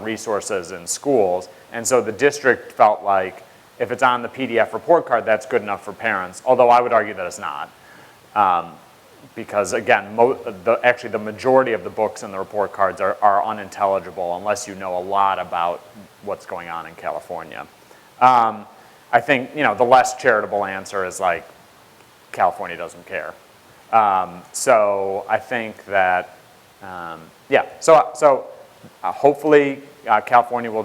Speaker 3: resources in schools. And so the district felt like if it's on the PDF report card, that's good enough for parents, although I would argue that it's not. Because again, actually the majority of the books in the report cards are unintelligible unless you know a lot about what's going on in California. I think the less charitable answer is like California doesn't care. So I think that hopefully California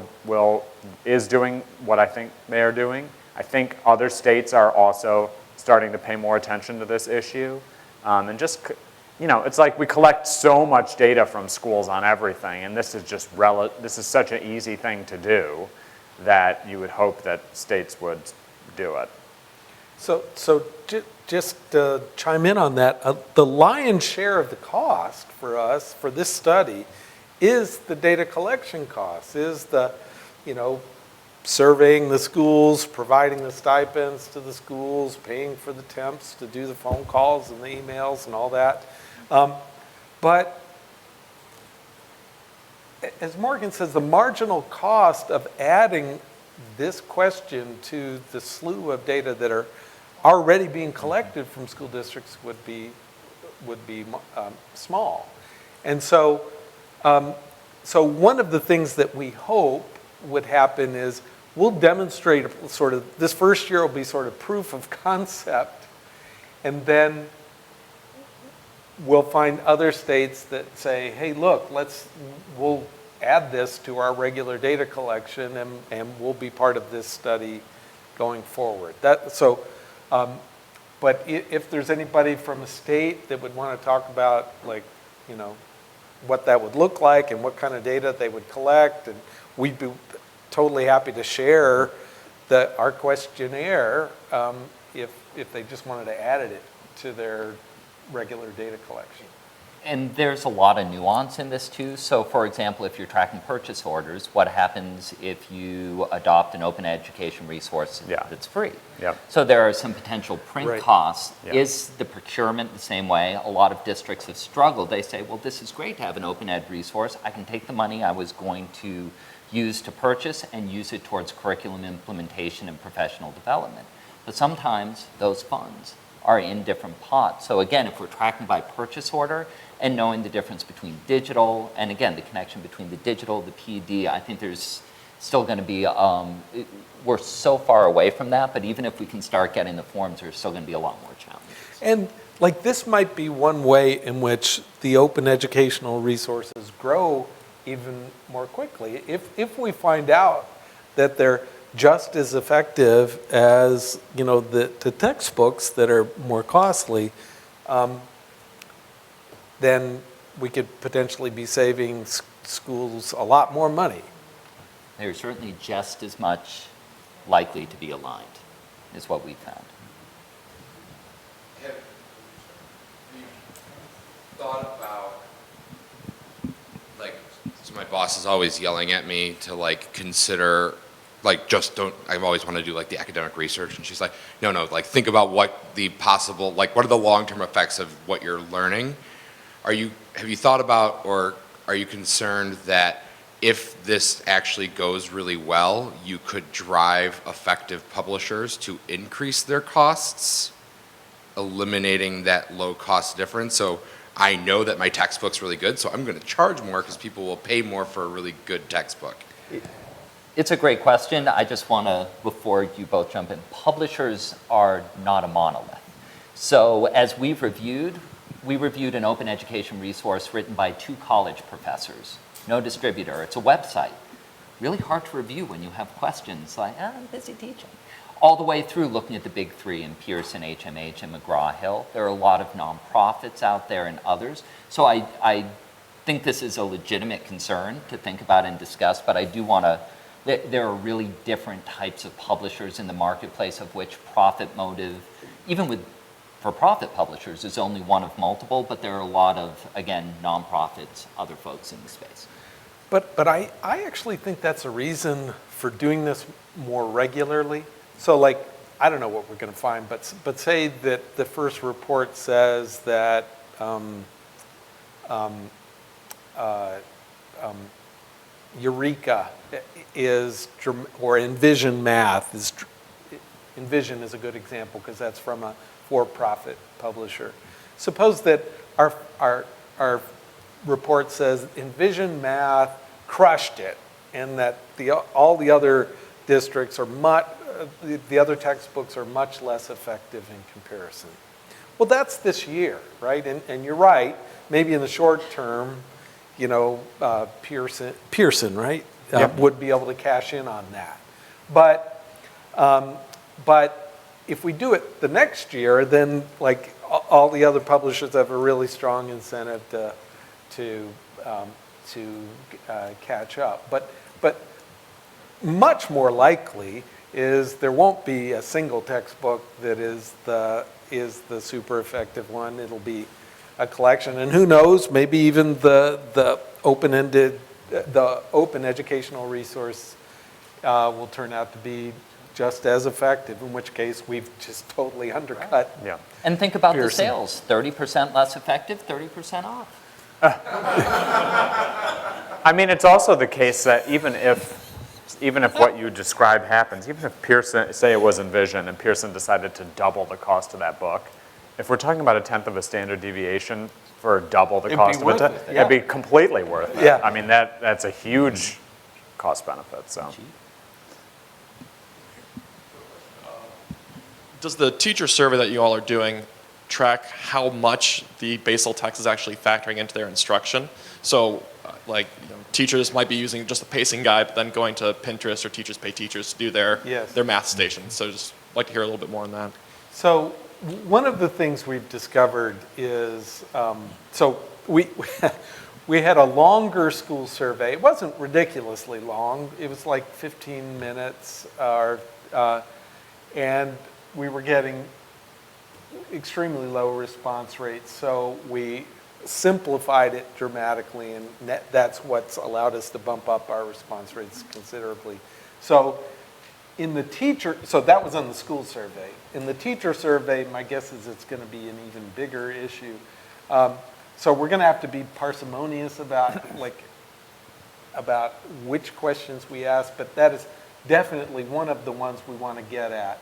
Speaker 3: is doing what I think they are doing. I think other states are also starting to pay more attention to this issue. And just, it's like we collect so much data from schools on everything, and this is just this is such an easy thing to do that you would hope that states would do it.
Speaker 6: So just to chime in on that, the lion's share of the cost for us for this study is the data collection cost, is the, surveying the schools, providing the stipends to the schools, paying for the temps to do the phone calls and the emails and all that. But as Morgan says, the marginal cost of adding this question to the slew of data that are already being collected from school districts would be small. And so one of the things that we hope would happen is we'll demonstrate sort of, this first year will be sort of proof of concept, and then we'll find other states that say, hey, look, we'll add this to our regular data collection and we'll be part of this study going forward. But if there's anybody from a state that would want to talk about what that would look like and what kind of data they would collect, and we'd be totally happy to share our questionnaire if they just wanted to add it to their regular data collection.
Speaker 4: And there's a lot of nuance in this too. So for example, if you're tracking purchase orders, what happens if you adopt an open education resource that's free?
Speaker 3: Yeah.
Speaker 4: So there are some potential print costs.
Speaker 3: Yeah.
Speaker 4: Is the procurement the same way? A lot of districts have struggled. They say, well, this is great to have an open ed resource. I can take the money I was going to use to purchase and use it towards curriculum implementation and professional development. But sometimes those funds are in different pots. So again, if we're tracking by purchase order and knowing the difference between digital, and again, the connection between the digital, the PD, I think there's still going to be, we're so far away from that, but even if we can start getting the forms, there's still going to be a lot more challenges.
Speaker 6: And this might be one way in which the open educational resources grow even more quickly. If we find out that they're just as effective as, you know, the textbooks that are more costly, then we could potentially be saving schools a lot more money.
Speaker 4: They're certainly just as much likely to be aligned, is what we found.
Speaker 5: Have you thought about, like, so my boss is always yelling at me to, like, consider, like, just don't, I've always wanted to do, like, the academic research, and she's like, no, like, think about what the possible, like, what are the long-term effects of what you're learning? Have you thought about, or are you concerned that if this actually goes really well, you could drive effective publishers to increase their costs, eliminating that low-cost difference? So I know that my textbook's really good, so I'm going to charge more because people will pay more for a really good textbook.
Speaker 4: It's a great question. I just want to, before you both jump in, publishers are not a monolith. So as we reviewed an open education resource written by 2 college professors, no distributor. It's a website. Really hard to review when you have questions like, I'm busy teaching. All the way through looking at the big 3 in Pearson, HMH, and McGraw-Hill. There are a lot of nonprofits out there and others. So I think this is a legitimate concern to think about and discuss, but I do want to, there are really different types of publishers in the marketplace of which profit motive, even with for-profit publishers, is only one of multiple, but there are a lot of, again, nonprofits, other folks in the space.
Speaker 6: But I actually think that's a reason for doing this more regularly. So, like, I don't know what we're going to find, but say that the first report says that Eureka is, or Envision Math is, Envision is a good example because that's from a for-profit publisher. Suppose that our report says Envision Math crushed it, and that all the other districts are the other textbooks are much less effective in comparison. Well, that's this year, right? And you're right. Maybe in the short term, you know, Pearson, right, would be able to cash in on that. But if we do it the next year, then like all the other publishers have a really strong incentive to catch up. But much more likely is there won't be a single textbook that is the super effective one. It'll be a collection, and who knows? Maybe even the open educational resource will turn out to be just as effective, in which case we've just totally undercut.
Speaker 3: Yeah.
Speaker 4: And think about the
Speaker 6: Pearson.
Speaker 4: sales, 30% less effective, 30% off.
Speaker 3: I mean, it's also the case that even if what you describe happens, even if Pearson, say it was Envision, and Pearson decided to double the cost of that book, if we're talking about 1/10 of a standard deviation for double the cost of it, it'd be completely worth it.
Speaker 6: Yeah.
Speaker 3: I mean, that's a huge cost benefit, so.
Speaker 8: Does the teacher survey that you all are doing track how much the basal text is actually factoring into their instruction? So, like, you know, teachers might be using just a pacing guide, but then going to Pinterest or Teachers Pay Teachers to do their math stations. So, just like to hear a little bit more on that.
Speaker 6: So, one of the things we've discovered is, so we had a longer school survey. It wasn't ridiculously long. It was like 15 minutes, and we were getting extremely low response rates, so we simplified it dramatically, and that's what's allowed us to bump up our response rates considerably. So in the teacher, so that was on the school survey. In the teacher survey, my guess is it's going to be an even bigger issue. So we're going to have to be parsimonious about which questions we ask, but that is definitely one of the ones we want to get at.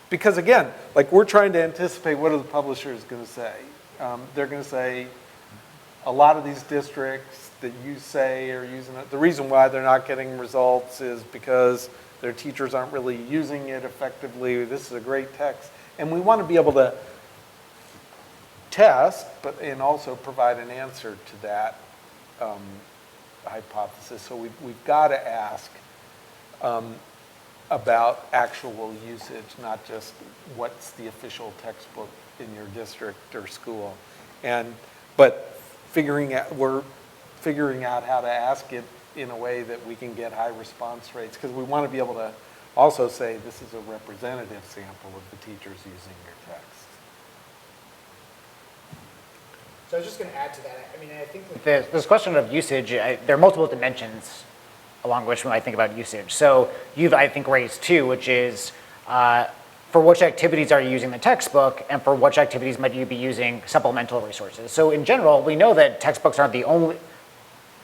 Speaker 6: Because again, like, we're trying to anticipate what are the publishers going to say. They're going to say a lot of these districts that you say are using it, the reason why they're not getting results is because their teachers aren't really using it effectively. This is a great text. And we want to be able to test, and also provide an answer to that hypothesis. So we've got to ask about actual usage, not just what's the official textbook in your district or school. But we're figuring out how to ask it in a way that we can get high response rates, because we want to be able to also say this is a representative sample of the teachers using your text.
Speaker 2: So I was just going to add to that. I mean, I think that this question of usage, there are multiple dimensions along which we might think about usage. So you've, I think, raised two, which is for which activities are you using the textbook, and for which activities might you be using supplemental resources. So in general, we know that textbooks aren't the only,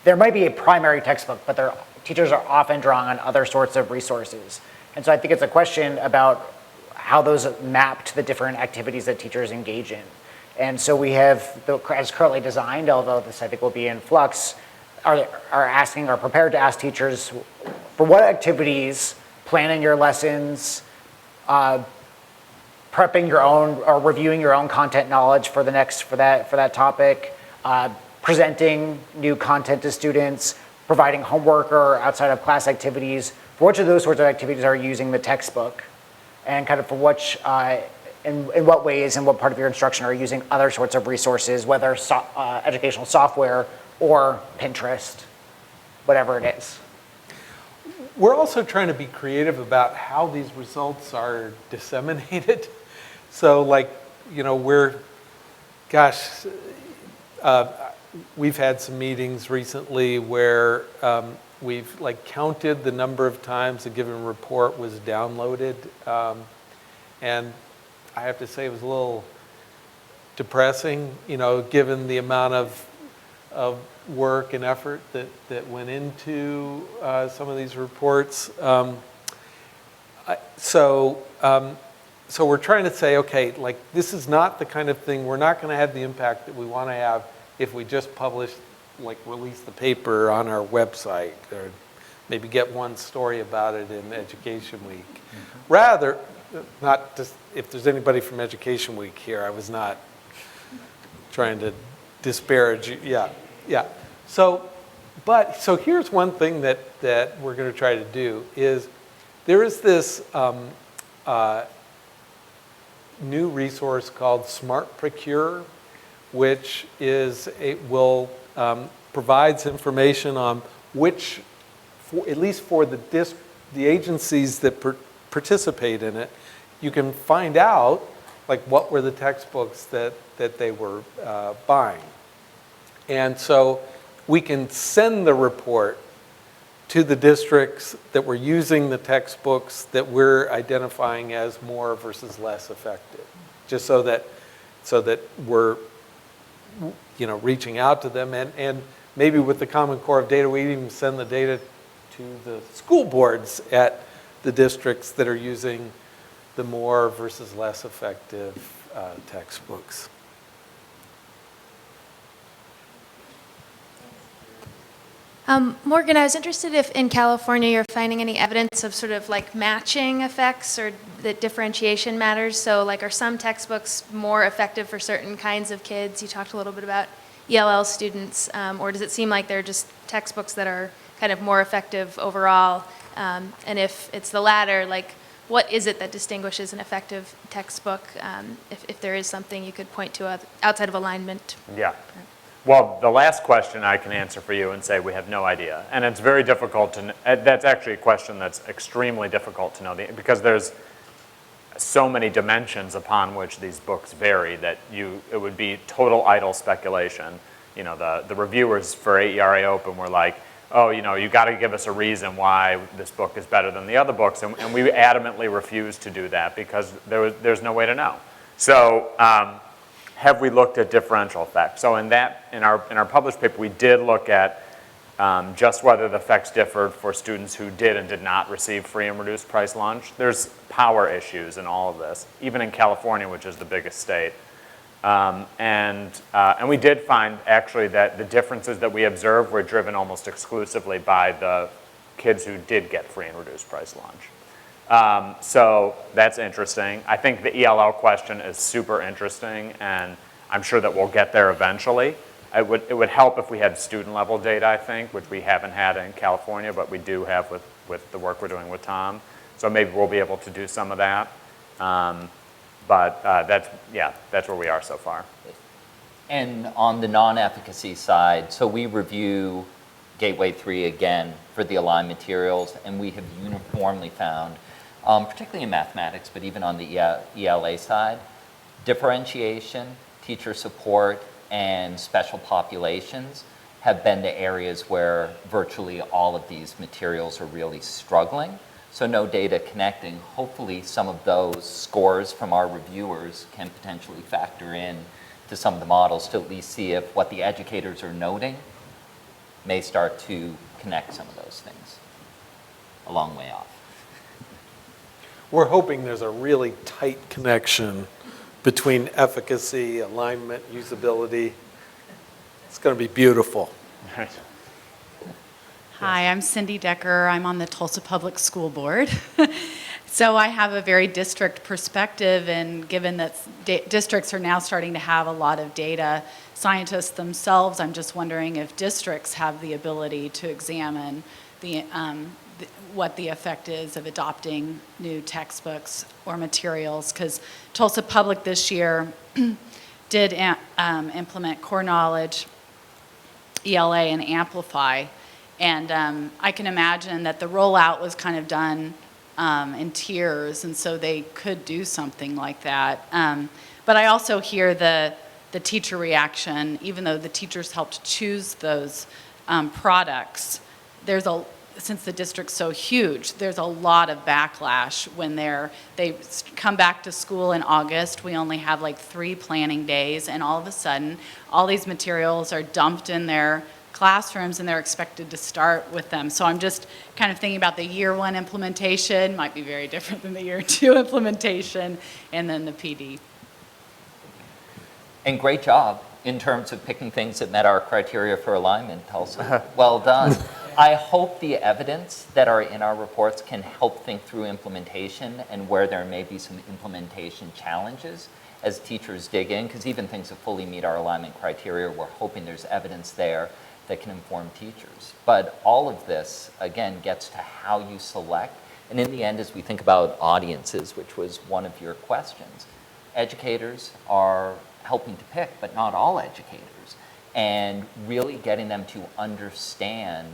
Speaker 2: there might be a primary textbook, but teachers are often drawing on other sorts of resources. And so I think it's a question about how those map to the different activities that teachers engage in. And so we have, as currently designed, although this I think will be in flux, are prepared to ask teachers for what activities, planning your lessons, prepping your own or reviewing your own content knowledge for that topic, presenting new content to students, providing homework or outside of class activities. For which of those sorts of activities are you using the textbook, and kind of for which, in what ways and what part of your instruction are you using other sorts of resources, whether educational software or Pinterest, whatever it is.
Speaker 6: We're also trying to be creative about how these results are disseminated. So like, you know, we've had some meetings recently where we've like counted the number of times a given report was downloaded. And I have to say it was a little depressing, you know, given the amount of work and effort that went into some of these reports. So we're trying to say, okay, like this is not the kind of thing, we're not going to have the impact that we want to have if we just release the paper on our website, or maybe get one story about it in Education Week. Mm-hmm. Rather, not just, if there's anybody from Education Week here, I was not trying to disparage you. Yeah. So here's one thing that we're going to try to do is there is this new resource called Smart Procure, which provides information on which, at least for the agencies that participate in it, you can find out like what were the textbooks that they were buying. And so we can send the report to the districts that were using the textbooks that we're identifying as more versus less effective, just so that we're, you know, reaching out to them, and maybe with the Common Core of data, we even send the data to the school boards at the districts that are using the more versus less effective textbooks.
Speaker 9: Morgan, I was interested if in California you're finding any evidence of sort of like matching effects, or that differentiation matters. So like, are some textbooks more effective for certain kinds of kids? You talked a little bit about ELL students, or does it seem like they're just textbooks that are kind of more effective overall? And if it's the latter, like what is it that distinguishes an effective textbook, if there is something you could point to outside of alignment?
Speaker 3: Yeah. Well, the last question I can answer for you and say we have no idea. And it's very difficult to, that's actually a question that's extremely difficult to know, because there's so many dimensions upon which these books vary that it would be total idle speculation. You know, the reviewers for AERA Open were like, oh, you know, you got to give us a reason why this book is better than the other books. And we adamantly refused to do that because there's no way to know. So, have we looked at differential effects? So in our published paper, we did look at just whether the effects differed for students who did and did not receive free and reduced price lunch. There's power issues in all of this, even in California, which is the biggest state. And we did find actually that the differences that we observed were driven almost exclusively by the kids who did get free and reduced price lunch. So that's interesting. I think the ELL question is super interesting, and I'm sure that we'll get there eventually. It would help if we had student level data, I think, which we haven't had in California, but we do have with with the work we're doing with Tom. So maybe we'll be able to do some of that. But that's where we are so far.
Speaker 4: And on the non-efficacy side, so we review Gateway 3 again for the aligned materials, and we have uniformly found, particularly in mathematics, but even on the ELA side, differentiation, teacher support, and special populations have been the areas where virtually all of these materials are really struggling. So no data connecting. Hopefully some of those scores from our reviewers can potentially factor in to some of the models to at least see if what the educators are noting may start to connect some of those things a long way off.
Speaker 6: We're hoping there's a really tight connection between efficacy, alignment, usability. It's going to be beautiful.
Speaker 10: Hi, I'm Cindy Decker. I'm on the Tulsa Public School Board. So I have a very district perspective, and given that districts are now starting to have a lot of data scientists themselves, I'm just wondering if districts have the ability to examine what the effect is of adopting new textbooks or materials, because Tulsa Public this year did implement core knowledge, ELA, and Amplify. And I can imagine that the rollout was kind of done in tiers, and so they could do something like that. But I also hear the teacher reaction, even though the teachers helped choose those products, since the district's so huge, there's a lot of backlash when they come back to school in August. We only have like 3 planning days, and all of a sudden, all these materials are dumped in their classrooms and they're expected to start with them. So I'm just kind of thinking about the year 1 implementation, might be very different than the year 2 implementation, and then the PD.
Speaker 4: And great job in terms of picking things that met our criteria for alignment, Tulsa. Well done. I hope the evidence that are in our reports can help think through implementation and where there may be some implementation challenges as teachers dig in, because even things that fully meet our alignment criteria, we're hoping there's evidence there that can inform teachers. But all of this, again, gets to how you select. And in the end, as we think about audiences, which was one of your questions, educators are helping to pick, but not all educators. And really getting them to understand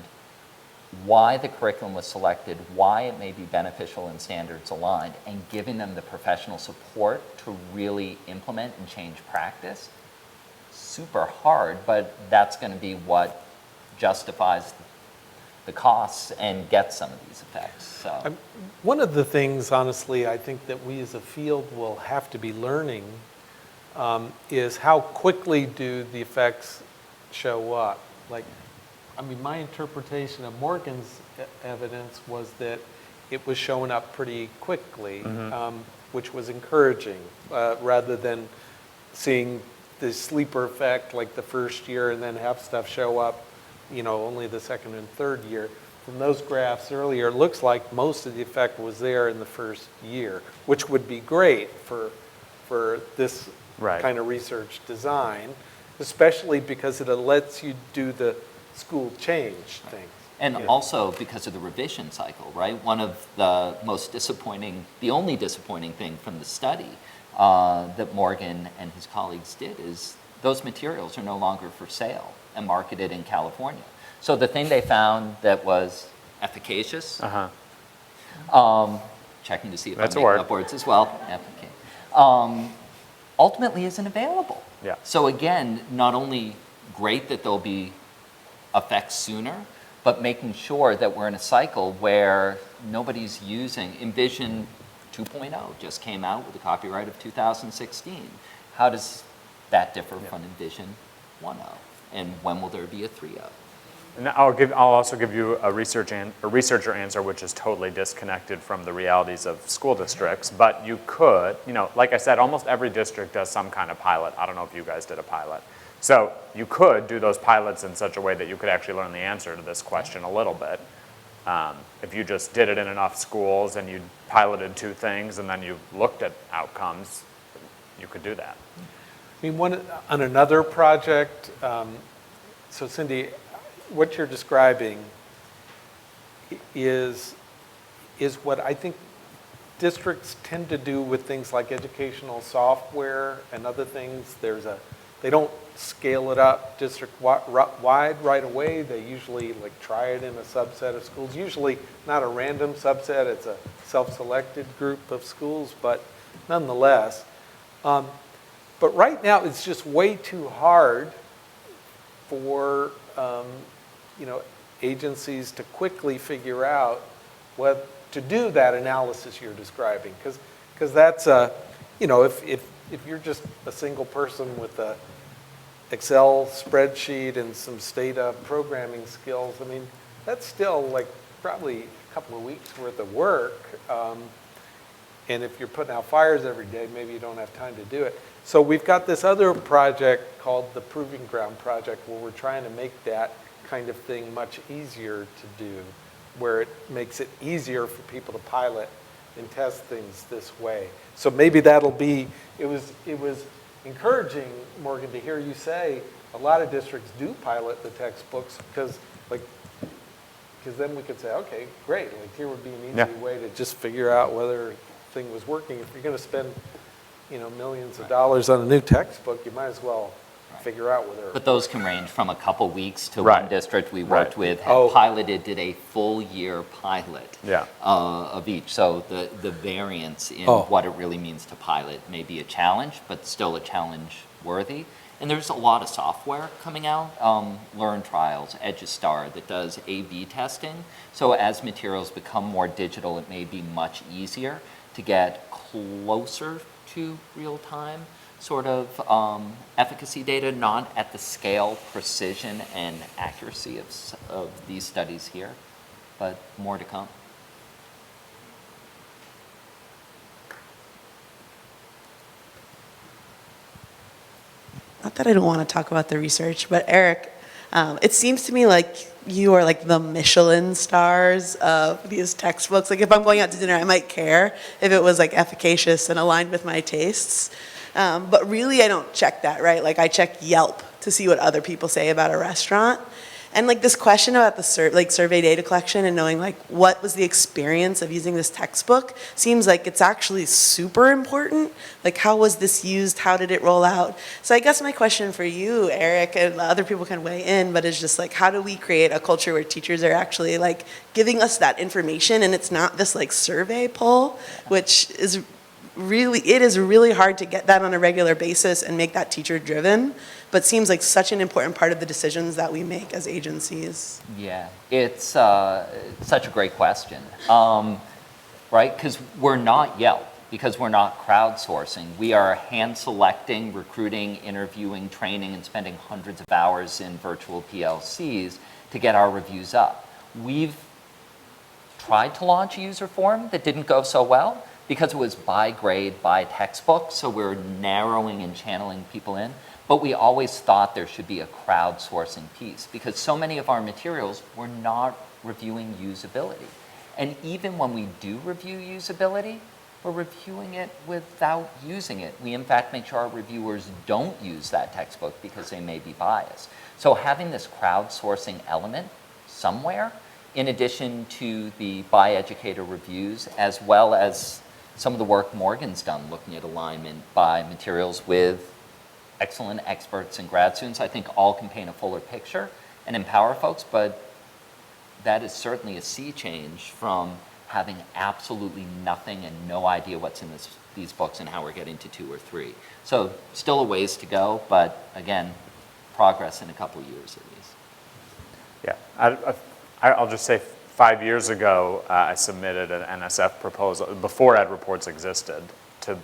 Speaker 4: why the curriculum was selected, why it may be beneficial and standards aligned, and giving them the professional support to really implement and change practice. Super hard, but that's going to be what justifies the costs and gets some of these effects. So,
Speaker 6: one of the things, honestly, I think that we as a field will have to be learning is how quickly do the effects show up. My interpretation of Morgan's evidence was that it was showing up pretty quickly, which was encouraging, rather than seeing the sleeper effect like the first year and then have stuff show up, only the second and third year. From those graphs earlier, it looks like most of the effect was there in the first year, which would be great for this kind of research design, especially because it lets you do the school change things.
Speaker 4: And also because of the revision cycle, right? One of the only disappointing thing from the study that Morgan and his colleagues did is those materials are no longer for sale and marketed in California. So the thing they found that was efficacious, checking to see if I'm making up words as well, ultimately isn't available.
Speaker 3: Yeah.
Speaker 4: So again, not only great that there'll be effects sooner, but making sure that we're in a cycle where nobody's using Envision 2.0 just came out with the copyright of 2016. How does that differ from Envision 1.0? And when will there be a 3.0?
Speaker 3: And I'll also give you a researcher answer, which is totally disconnected from the realities of school districts. But you could, like I said, almost every district does some kind of pilot. I don't know if you guys did a pilot. So you could do those pilots in such a way that you could actually learn the answer to this question a little bit. If you just did it in enough schools and you piloted 2 things and then you looked at outcomes, you could do that.
Speaker 6: On another project, so Cindy, what you're describing is is what I think districts tend to do with things like educational software and other things. They don't scale it up district-wide right away. They usually like try it in a subset of schools, usually not a random subset, it's a self-selected group of schools, but nonetheless. But right now, it's just way too hard for agencies to quickly figure out what to do that analysis you're describing, because that's if you're just a single person with a Excel spreadsheet and some Stata programming skills, I mean, that's still like probably a couple of weeks worth of work. And if you're putting out fires every day, maybe you don't have time to do it. So we've got this other project called the Proving Ground Project, where we're trying to make that kind of thing much easier to do, where it makes it easier for people to pilot and test things this way. So maybe that'll be, it was encouraging, Morgan, to hear you say a lot of districts do pilot the textbooks, because then we could say, okay, great, like here would be an easy way to just figure out whether a thing was working. If you're going to spend millions of dollars on a new textbook, you might as well figure out whether.
Speaker 4: But those can range from a couple weeks to
Speaker 3: Right.
Speaker 4: one district we worked with
Speaker 6: Oh.
Speaker 4: did a full year pilot
Speaker 3: Yeah.
Speaker 4: of each. So the variance in
Speaker 6: Oh.
Speaker 4: what it really means to pilot may be a challenge, but still a challenge worthy. And there's a lot of software coming out, Learn Trials, Edgestar, that does A/B testing. So as materials become more digital, it may be much easier to get closer to real-time sort of efficacy data, not at the scale, precision, and accuracy of these studies here, but more to come.
Speaker 11: Not that I don't want to talk about the research, but Eric, it seems to me like you are like the Michelin stars of these textbooks. Like if I'm going out to dinner, I might care if it was like efficacious and aligned with my tastes. But really I don't check that, right? Like I check Yelp to see what other people say about a restaurant. And like this question about the survey data collection and knowing like what was the experience of using this textbook seems like it's actually super important. Like how was this used? How did it roll out? So I guess my question for you, Eric, and other people can weigh in, but it's just like how do we create a culture where teachers are actually like giving us that information and it's not this like survey poll, which is really hard to get that on a regular basis and make that teacher driven, but seems like such an important part of the decisions that we make as agencies.
Speaker 4: Yeah, it's such a great question, right? Because we're not Yelp, because we're not crowdsourcing. We are hand selecting, recruiting, interviewing, training, and spending hundreds of hours in virtual PLCs to get our reviews up. We've tried to launch a user forum that didn't go so well because it was by grade, by textbook, so we're narrowing and channeling people in. But we always thought there should be a crowdsourcing piece because so many of our materials were not reviewing usability. And even when we do review usability, we're reviewing it without using it. We in fact make sure our reviewers don't use that textbook because they may be biased. So having this crowdsourcing element somewhere, in addition to the by educator reviews, as well as some of the work Morgan's done looking at alignment by materials with excellent experts and grad students, I think all can paint a fuller picture and empower folks, but that is certainly a sea change from having absolutely nothing and no idea what's in these books and how we're getting to 2 or 3. So still a ways to go, but again, progress in a couple of years at least.
Speaker 3: Yeah, I'll just say 5 years ago, I submitted an NSF proposal before EdReports existed to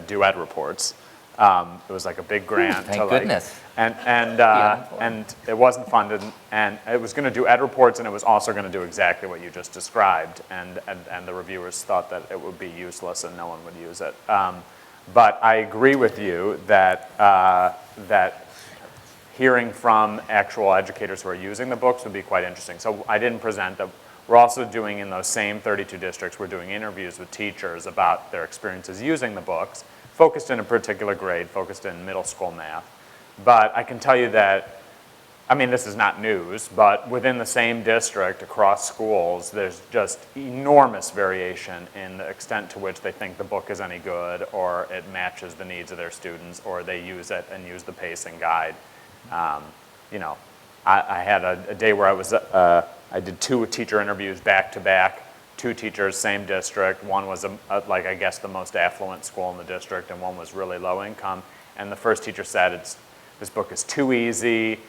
Speaker 3: do EdReports. It was like a big grant.
Speaker 4: Thank goodness.
Speaker 3: And it wasn't funded, and it was going to do EdReports, and it was also going to do exactly what you just described, and the reviewers thought that it would be useless and no one would use it. But I agree with you that hearing from actual educators who are using the books would be quite interesting. So I didn't present them. We're also doing, in those same 32 districts, we're doing interviews with teachers about their experiences using the books, focused in a particular grade, focused in middle school math. But I can tell you that I mean, this is not news, but within the same district across schools, there's just enormous variation in the extent to which they think the book is any good, or it matches the needs of their students, or they use it and use the pacing guide. You know, I had a day where I did 2 teacher interviews back to back, 2 teachers, same district. One was like, I guess, the most affluent school in the district, and one was really low income. And the first teacher said, this book is too easy.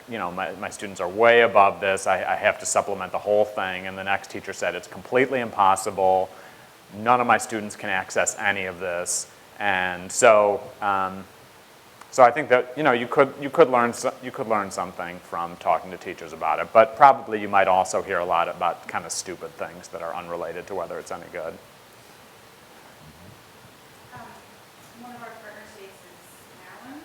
Speaker 3: My students are way above this. I have to supplement the whole thing. And the next teacher said, it's completely impossible. None of my students can access any of this. And so, so I think that you could learn something from talking to teachers about it. But probably you might also hear a lot about kind of stupid things that are unrelated to whether it's any good.
Speaker 12: One of our partner states is Maryland,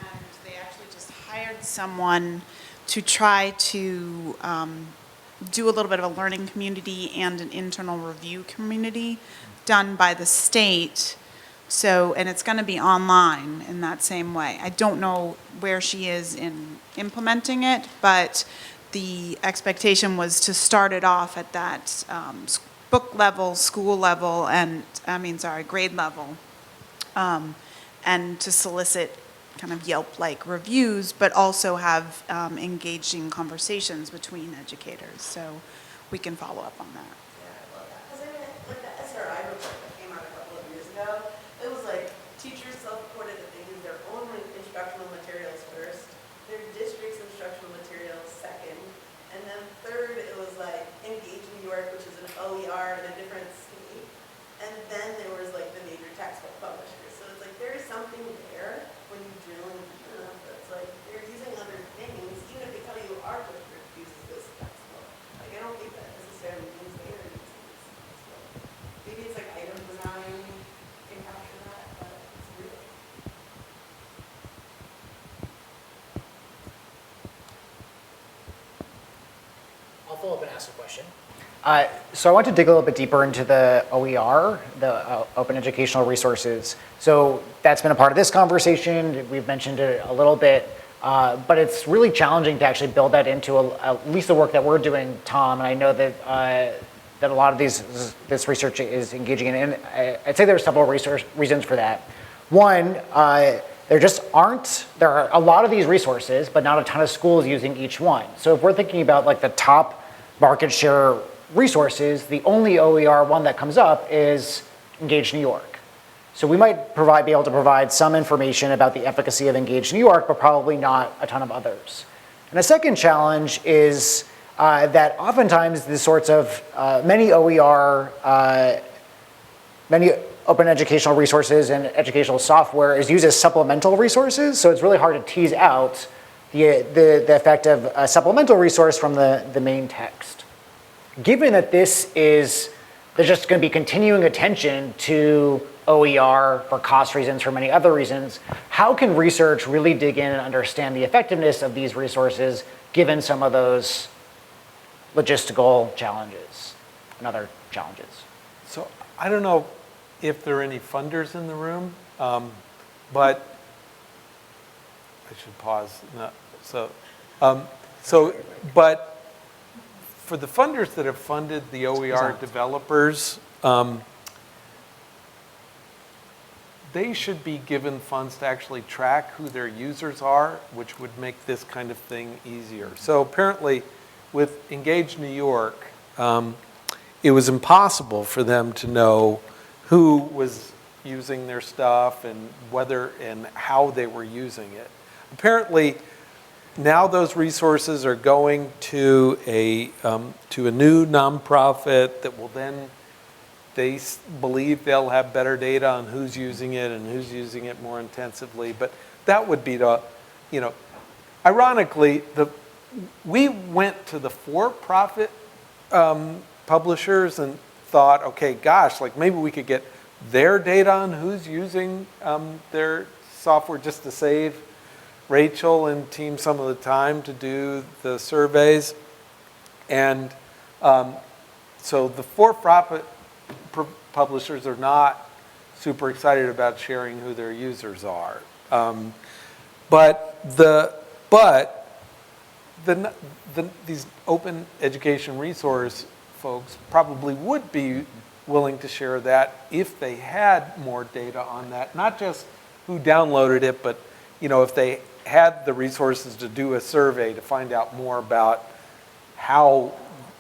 Speaker 12: and they actually just hired someone to try to do a little bit of a learning community and an internal review community done by the state. So, and it's going to be online in that same way. I don't know where she is in implementing it, but the expectation was to start it off at that book level, school level, and grade level, and to solicit kind of Yelp-like reviews, but also have engaging conversations between educators. So we can follow up on that.
Speaker 11: Yeah, I love that. Because I mean, like the SRI report that came out a couple of years ago, it was like teachers self-reported that they use their own instructional materials first, their district's instructional materials second, and then third it was like Engage New York, which is an OER in a different state, and then there was like the major textbook publishers. So it's like there is something there when you drill in deep enough that's like they're using other things, even if they tell you our district uses this textbook. Like I don't think that necessarily means they are using this textbook. Maybe it's like item design can capture that, but it's really.
Speaker 2: I'll follow up and ask a question. So I want to dig a little bit deeper into the OER, the Open Educational Resources. So that's been a part of this conversation. We've mentioned it a little bit, but it's really challenging to actually build that into at least the work that we're doing, Tom. And I know that that a lot of this research is engaging in. And I'd say there's several reasons for that. One, there are a lot of these resources, but not a ton of schools using each one. So if we're thinking about like the top market share resources, the only OER one that comes up is Engage New York. So we might be able to provide some information about the efficacy of Engage New York, but probably not a ton of others. And a second challenge is that oftentimes the sorts of many OER, many open educational resources and educational software is used as supplemental resources. So it's really hard to tease out the effect of a supplemental resource from the main text. Given that there's just going to be continuing attention to OER for cost reasons, for many other reasons, how can research really dig in and understand the effectiveness of these resources given some of those logistical challenges and other challenges?
Speaker 6: So I don't know if there are any funders in the room, but I should pause. No, but for the funders that have funded the OER developers, they should be given funds to actually track who their users are, which would make this kind of thing easier. So apparently with Engage New York, it was impossible for them to know who was using their stuff and whether and how they were using it. Apparently, now those resources are going to a new nonprofit that will then, they believe they'll have better data on who's using it and who's using it more intensively. But that would be the, ironically, we went to the for-profit publishers and thought, okay, gosh, like maybe we could get their data on who's using their software just to save Rachel and team some of the time to do the surveys. And so the for-profit publishers are not super excited about sharing who their users are. But these open education resource folks probably would be willing to share that if they had more data on that, not just who downloaded it, but if they had the resources to do a survey to find out more about how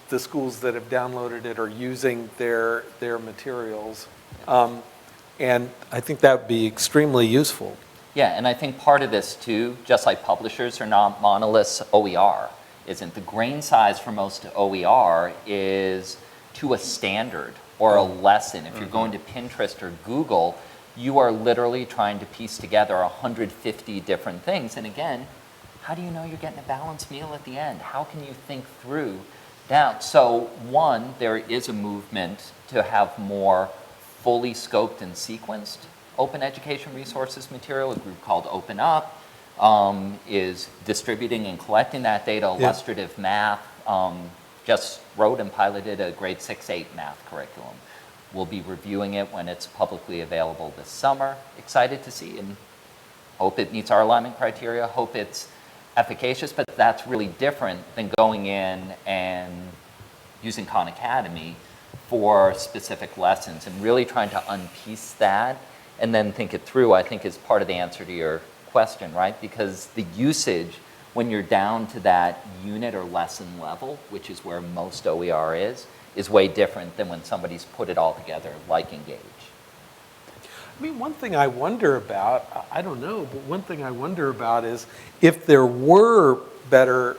Speaker 6: the schools that have downloaded it are using their materials. And I think that would be extremely useful.
Speaker 4: Yeah, and I think part of this too, just like publishers are not monoliths, OER isn't. The grain size for most OER is to a standard or a lesson. If you're going to Pinterest or Google, you are literally trying to piece together 150 different things. And again, how do you know you're getting a balanced meal at the end? How can you think through that? So one, there is a movement to have more fully scoped and sequenced open education resources material. A group called Open Up is distributing and collecting that data. Illustrative Math just wrote and piloted a grade 6-8 math curriculum. We'll be reviewing it when it's publicly available this summer. Excited to see and hope it meets our alignment criteria, hope it's efficacious, but that's really different than going in and using Khan Academy for specific lessons and really trying to unpiece that and then think it through, I think is part of the answer to your question, right? Because the usage, when you're down to that unit or lesson level, which is where most OER is way different than when somebody's put it all together, like Engage.
Speaker 6: I mean, one thing I wonder about, I don't know, but one thing I wonder about is if there were better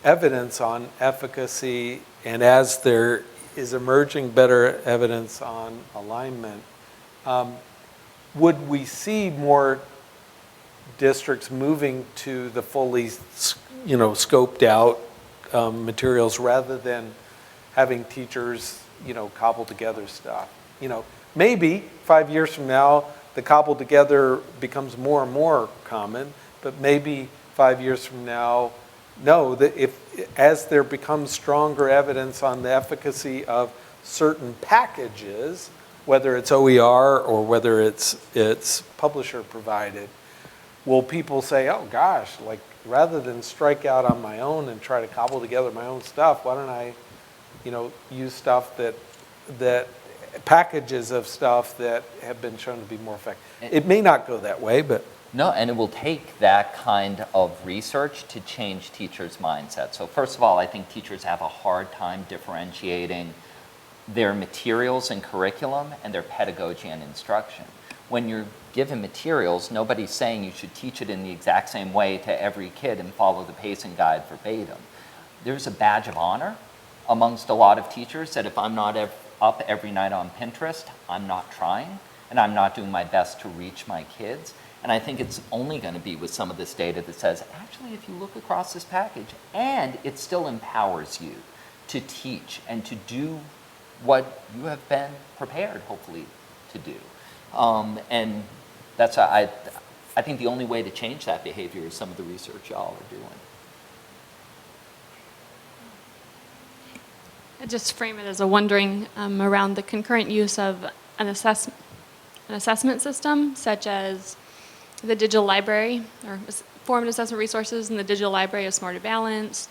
Speaker 6: evidence on efficacy, and as there is emerging better evidence on alignment, would we see more districts moving to the fully, scoped out materials rather than having teachers, cobble together stuff? Maybe 5 years from now, the cobbled together becomes more and more common, but maybe 5 years from now, no, that as there becomes stronger evidence on the efficacy of certain packages, whether it's OER or whether it's publisher provided, will people say, oh gosh, like rather than strike out on my own and try to cobble together my own stuff, why don't I, use stuff that packages of stuff that have been shown to be more effective. It may not go that way, but.
Speaker 4: No, and it will take that kind of research to change teachers' mindset. So first of all, I think teachers have a hard time differentiating their materials and curriculum and their pedagogy and instruction. When you're given materials, nobody's saying you should teach it in the exact same way to every kid and follow the pacing guide verbatim. There's a badge of honor amongst a lot of teachers that if I'm not up every night on Pinterest, I'm not trying, and I'm not doing my best to reach my kids. And I think it's only going to be with some of this data that says, actually, if you look across this package, and it still empowers you to teach and to do what you have been prepared, hopefully, to do. And that's, I think the only way to change that behavior is some of the research y'all are doing.
Speaker 1: I just frame it as a wondering around the concurrent use of an assessment system, such as the digital library, or formative assessment resources in the digital library of Smarter Balanced,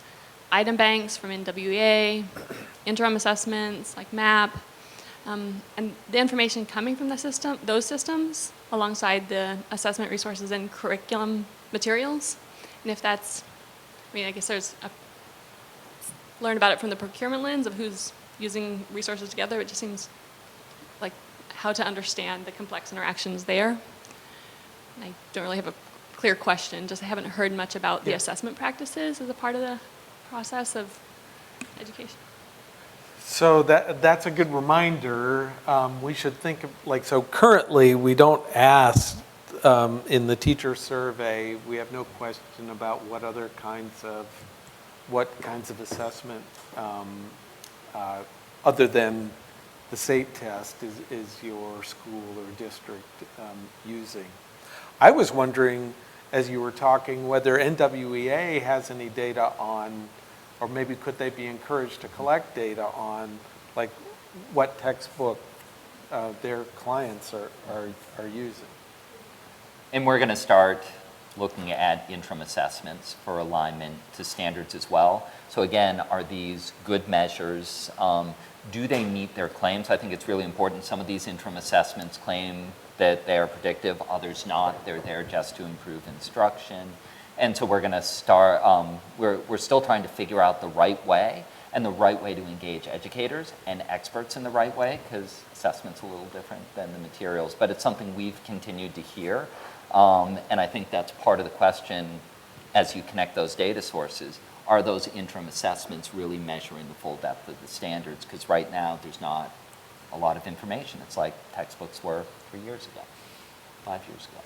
Speaker 1: item banks from NWEA, interim assessments like MAP, and the information coming from those systems, alongside the assessment resources and curriculum materials. And if that's, I guess there's learn about it from the procurement lens of who's using resources together. It just seems like how to understand the complex interactions there. I don't really have a clear question, just I haven't heard much about the assessment practices as a part of the process of education.
Speaker 6: So that's a good reminder. We should think of, so currently we don't ask in the teacher survey, we have no question about what kinds of assessment other than the SATE test is your school or district using. I was wondering, as you were talking, whether NWEA has any data on, or maybe could they be encouraged to collect data on, like what textbook their clients are using.
Speaker 4: And we're going to start looking at interim assessments for alignment to standards as well. So again, are these good measures? Do they meet their claims? I think it's really important. Some of these interim assessments claim that they are predictive, others not. They're there just to improve instruction. And so we're going to start, we're still trying to figure out the right way and the right way to engage educators and experts in the right way, because assessment's a little different than the materials, but it's something we've continued to hear. And I think that's part of the question as you connect those data sources. Are those interim assessments really measuring the full depth of the standards? Because right now there's not a lot of information. It's like textbooks were 3 years ago, 5 years ago.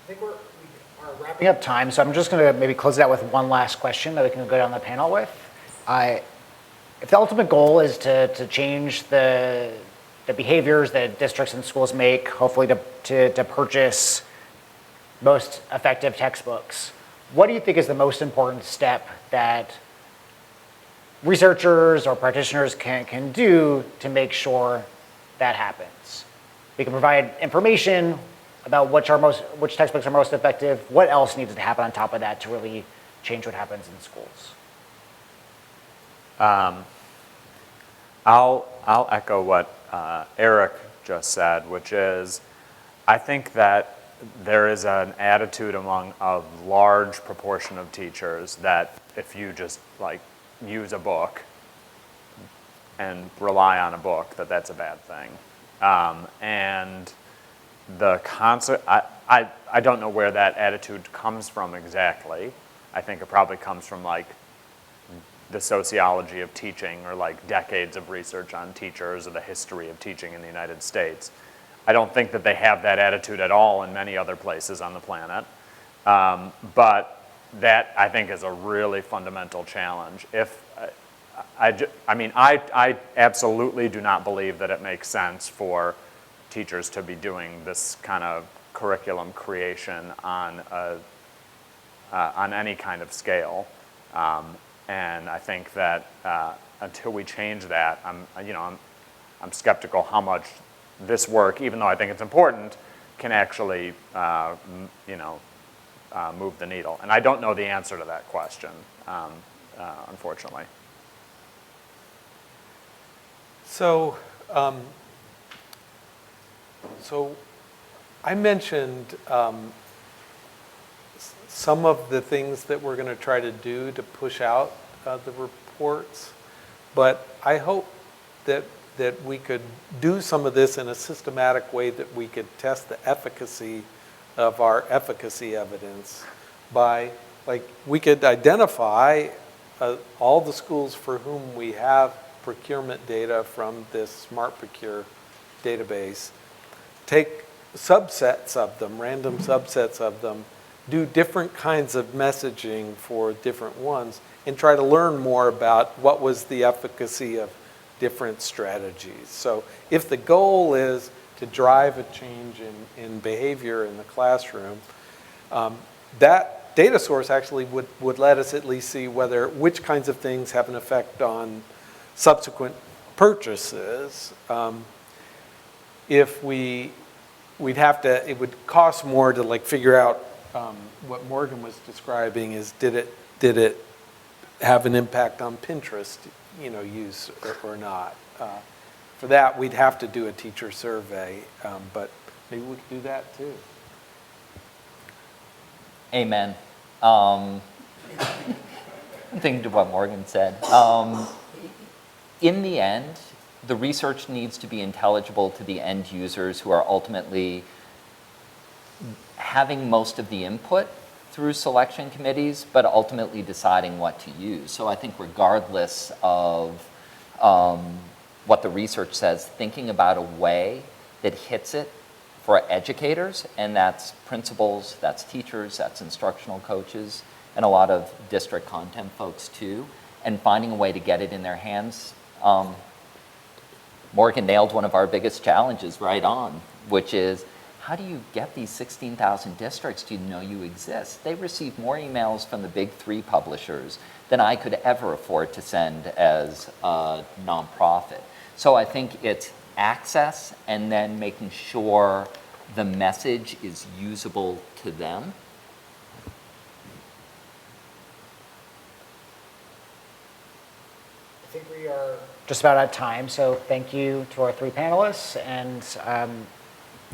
Speaker 2: I think we are wrapping up time, so I'm just going to maybe close it out with one last question that we can go down the panel with. If the ultimate goal is to change the behaviors that districts and schools make, hopefully to purchase most effective textbooks, what do you think is the most important step that researchers or practitioners can do to make sure that happens? We can provide information about which textbooks are most effective. What else needs to happen on top of that to really change what happens in schools?
Speaker 3: I'll echo what Eric just said, which is, I think that there is an attitude among a large proportion of teachers that if you just like use a book and rely on a book, that's a bad thing. And the concept, I don't know where that attitude comes from exactly. I think it probably comes from like the sociology of teaching, or like decades of research on teachers, or the history of teaching in the United States. I don't think that they have that attitude at all in many other places on the planet. But that, I think, is a really fundamental challenge. I absolutely do not believe that it makes sense for teachers to be doing this kind of curriculum creation on any kind of scale. And I think that until we change that, I'm skeptical how much this work, even though I think it's important, can actually move the needle. And I don't know the answer to that question, unfortunately.
Speaker 6: So I mentioned some of the things that we're going to try to do to push out the reports, but I hope that we could do some of this in a systematic way, that we could test the efficacy of our efficacy evidence by, like, we could identify all the schools for whom we have procurement data from this Smart Procure database, take subsets of them, random subsets of them, do different kinds of messaging for different ones, and try to learn more about what was the efficacy of different strategies. So if the goal is to drive a change in behavior in the classroom, that data source actually would let us at least see which kinds of things have an effect on subsequent purchases. If it would cost more to like figure out what Morgan was describing is, did it have an impact on Pinterest, use or not? For that, we'd have to do a teacher survey, but maybe we could do that too.
Speaker 4: Amen. Thinking to what Morgan said. In the end, the research needs to be intelligible to the end users who are ultimately having most of the input through selection committees, but ultimately deciding what to use. So I think regardless of what the research says, thinking about a way that hits it for educators, and that's principals, that's teachers, that's instructional coaches, and a lot of district content folks too, and finding a way to get it in their hands. Morgan nailed one of our biggest challenges right on, which is, how do you get these 16,000 districts to know you exist? They receive more emails from the big 3 publishers than I could ever afford to send as a nonprofit. So I think it's access, and then making sure the message is usable to them.
Speaker 2: I think we are just about out of time, so thank you to our 3 panelists. And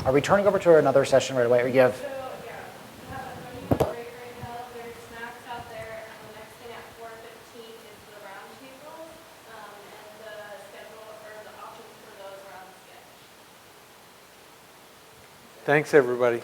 Speaker 2: are we turning over to another session right away? Or you have?
Speaker 1: So, yeah, we have a 30-minute break right now. There's snacks out there, and the next thing at 4:15 is the roundtable, and the schedule or the options for those are on the sketch.
Speaker 6: Thanks, everybody.